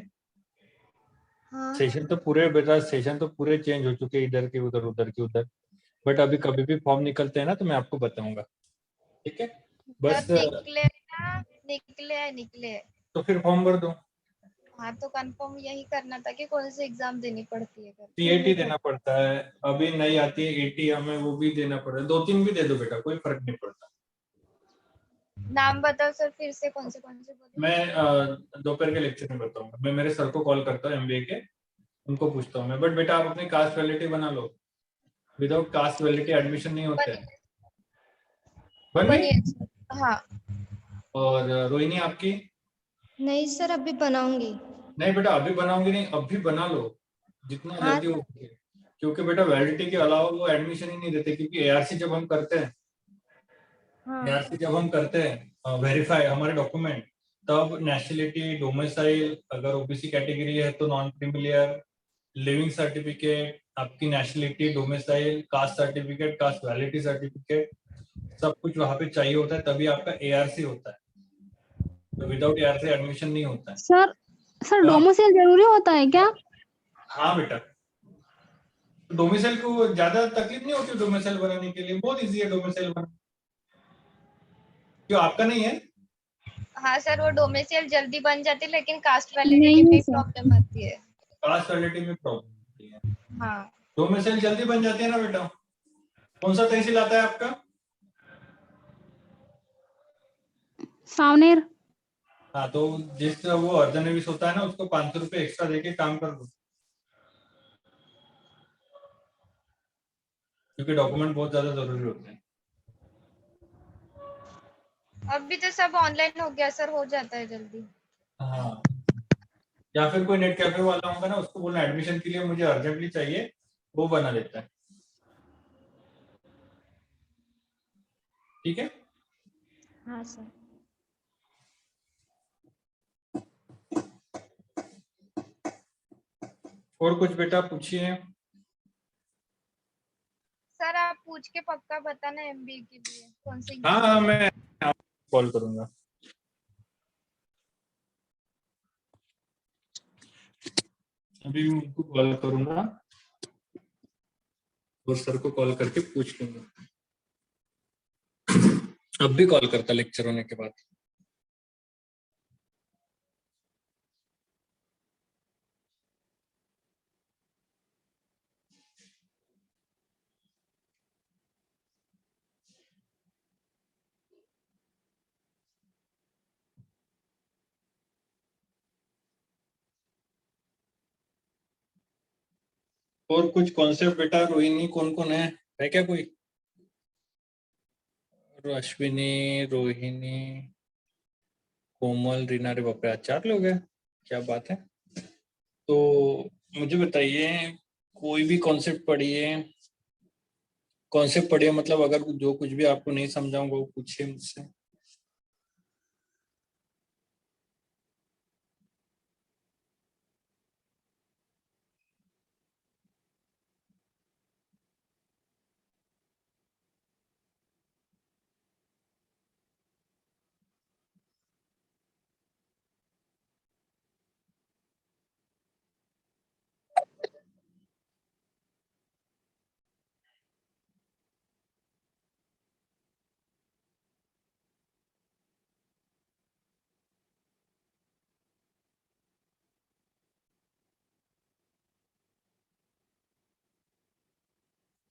हाँ सेशन तो पूरे बेटा, सेशन तो पूरे चेंज हो चुके हैं, इधर के उधर उधर के उधर। बट अभी कभी भी फॉर्म निकलते हैं ना तो मैं आपको बताऊंगा, ठीक है। बस सर निकले ना, निकले। तो फिर फॉर्म भर दो। हाँ तो कंफर्म यही करना था कि कौन सी एग्जाम देनी पड़ती है करके। सीएटी देना पड़ता है, अभी नई आती है एटी, हमें वो भी देना पड़ता है। 2-3 भी दे दो बेटा, कोई फर्क नहीं पड़ता। नाम बताओ सर फिर से, कौन से बोले? मैं दोपहर के लेक्चर में बताऊंगा। मैं मेरे सर को कॉल करता हूँ एमबीए के, उनको पूछता हूँ मैं। बट बेटा आप अपनी कास्ट वैलिडिटी बना लो, विदाउट कास्ट वैलिडिटी एडमिशन नहीं होता है। बन गई? बनिए सर। हाँ और रोहिणी आपकी? नहीं सर, अभी बनाऊंगी। नहीं बेटा अभी बनाओगे नहीं, अभी बना लो जितना हाँ जल्दी हो सके। क्योंकि बेटा वैलिडिटी के अलावा वो एडमिशन ही नहीं देते, क्योंकि एआरसी जब हम करते हैं, हाँ एआरसी जब हम करते हैं वेरीफाई हमारे डॉक्यूमेंट, तब नेशनलिटी, डोमिसाइल, अगर ओबीसी कैटेगरी है तो नॉन क्रीमिलियर, लिविंग सर्टिफिकेट, आपकी nationality, domicile, caste certificate, cast validity certificate, सब कुछ वहां पे चाहिए होता है, तभी आपका एआरसी होता है। तो विदाउट एआरसी एडमिशन नहीं होता है। सर हाँ। डोमिसाइल जरूरी होता है क्या? हाँ बेटा, डोमिसाइल को ज्यादा तकलीफ नहीं होती डोमिसाइल बनाने के लिए, बहुत इजी है डोमिसाइल बनाना। क्यों आपका नहीं है? हाँ सर, वो डोमिसाइल जल्दी बन जाती है लेकिन कास्ट वैलिडिटी नहीं में है सर। प्रॉब्लम आती है। कास्ट वैलिडिटी में प्रॉब्लम होती है, हाँ डोमिसाइल जल्दी बन जाती है ना बेटा। कौन सा तहसील आता है आपका? सावनेर। हाँ, तो जिस वो अर्धनविस होता है ना, उसको 500 रुपए एक्स्ट्रा देके काम कर दो, क्योंकि डॉक्यूमेंट बहुत ज्यादा जरूरी होते हैं। अभी तो सब ऑनलाइन हो गया सर, हो जाता है जल्दी। हाँ, या फिर कोई नेट कैफे वाला होगा ना, उसको बोलना एडमिशन के लिए मुझे अर्जेंटली चाहिए, वो बना देता है। ठीक है। हाँ सर। और कुछ बेटा पूछिए। सर आप पूछ के पक्का बताना एमबीए के लिए। कौन से हाँ हाँ, मैं कॉल करूंगा। अभी मैं उनको कॉल करूंगा और सर को कॉल करके पूछ लूंगा। अब भी कॉल करता लेक्चर होने के बाद। और कुछ कॉन्सेप्ट बेटा रोहिणी कौन कौन है क्या कोई? अश्विनी, रोहिणी, कोमल, रीना, रे बाप रे, आज 4 लोग हैं, क्या बात है। तो मुझे बताइए, कोई भी कॉन्सेप्ट पढ़िए, मतलब अगर जो कुछ भी आपको नहीं समझाऊंगा वो पूछिए मुझसे।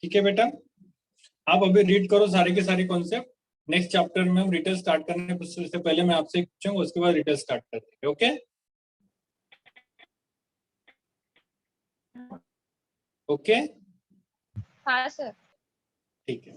ठीक है बेटा, आप अभी रीड करो सारे के सारे कॉन्सेप्ट। नेक्स्ट चैप्टर में हम रिटर्न स्टार्ट करने से पहले मैं आपसे पूछूंगा, उसके बाद रिटर्न स्टार्ट करते हैं। ओके ओके, हाँ सर। ठीक है।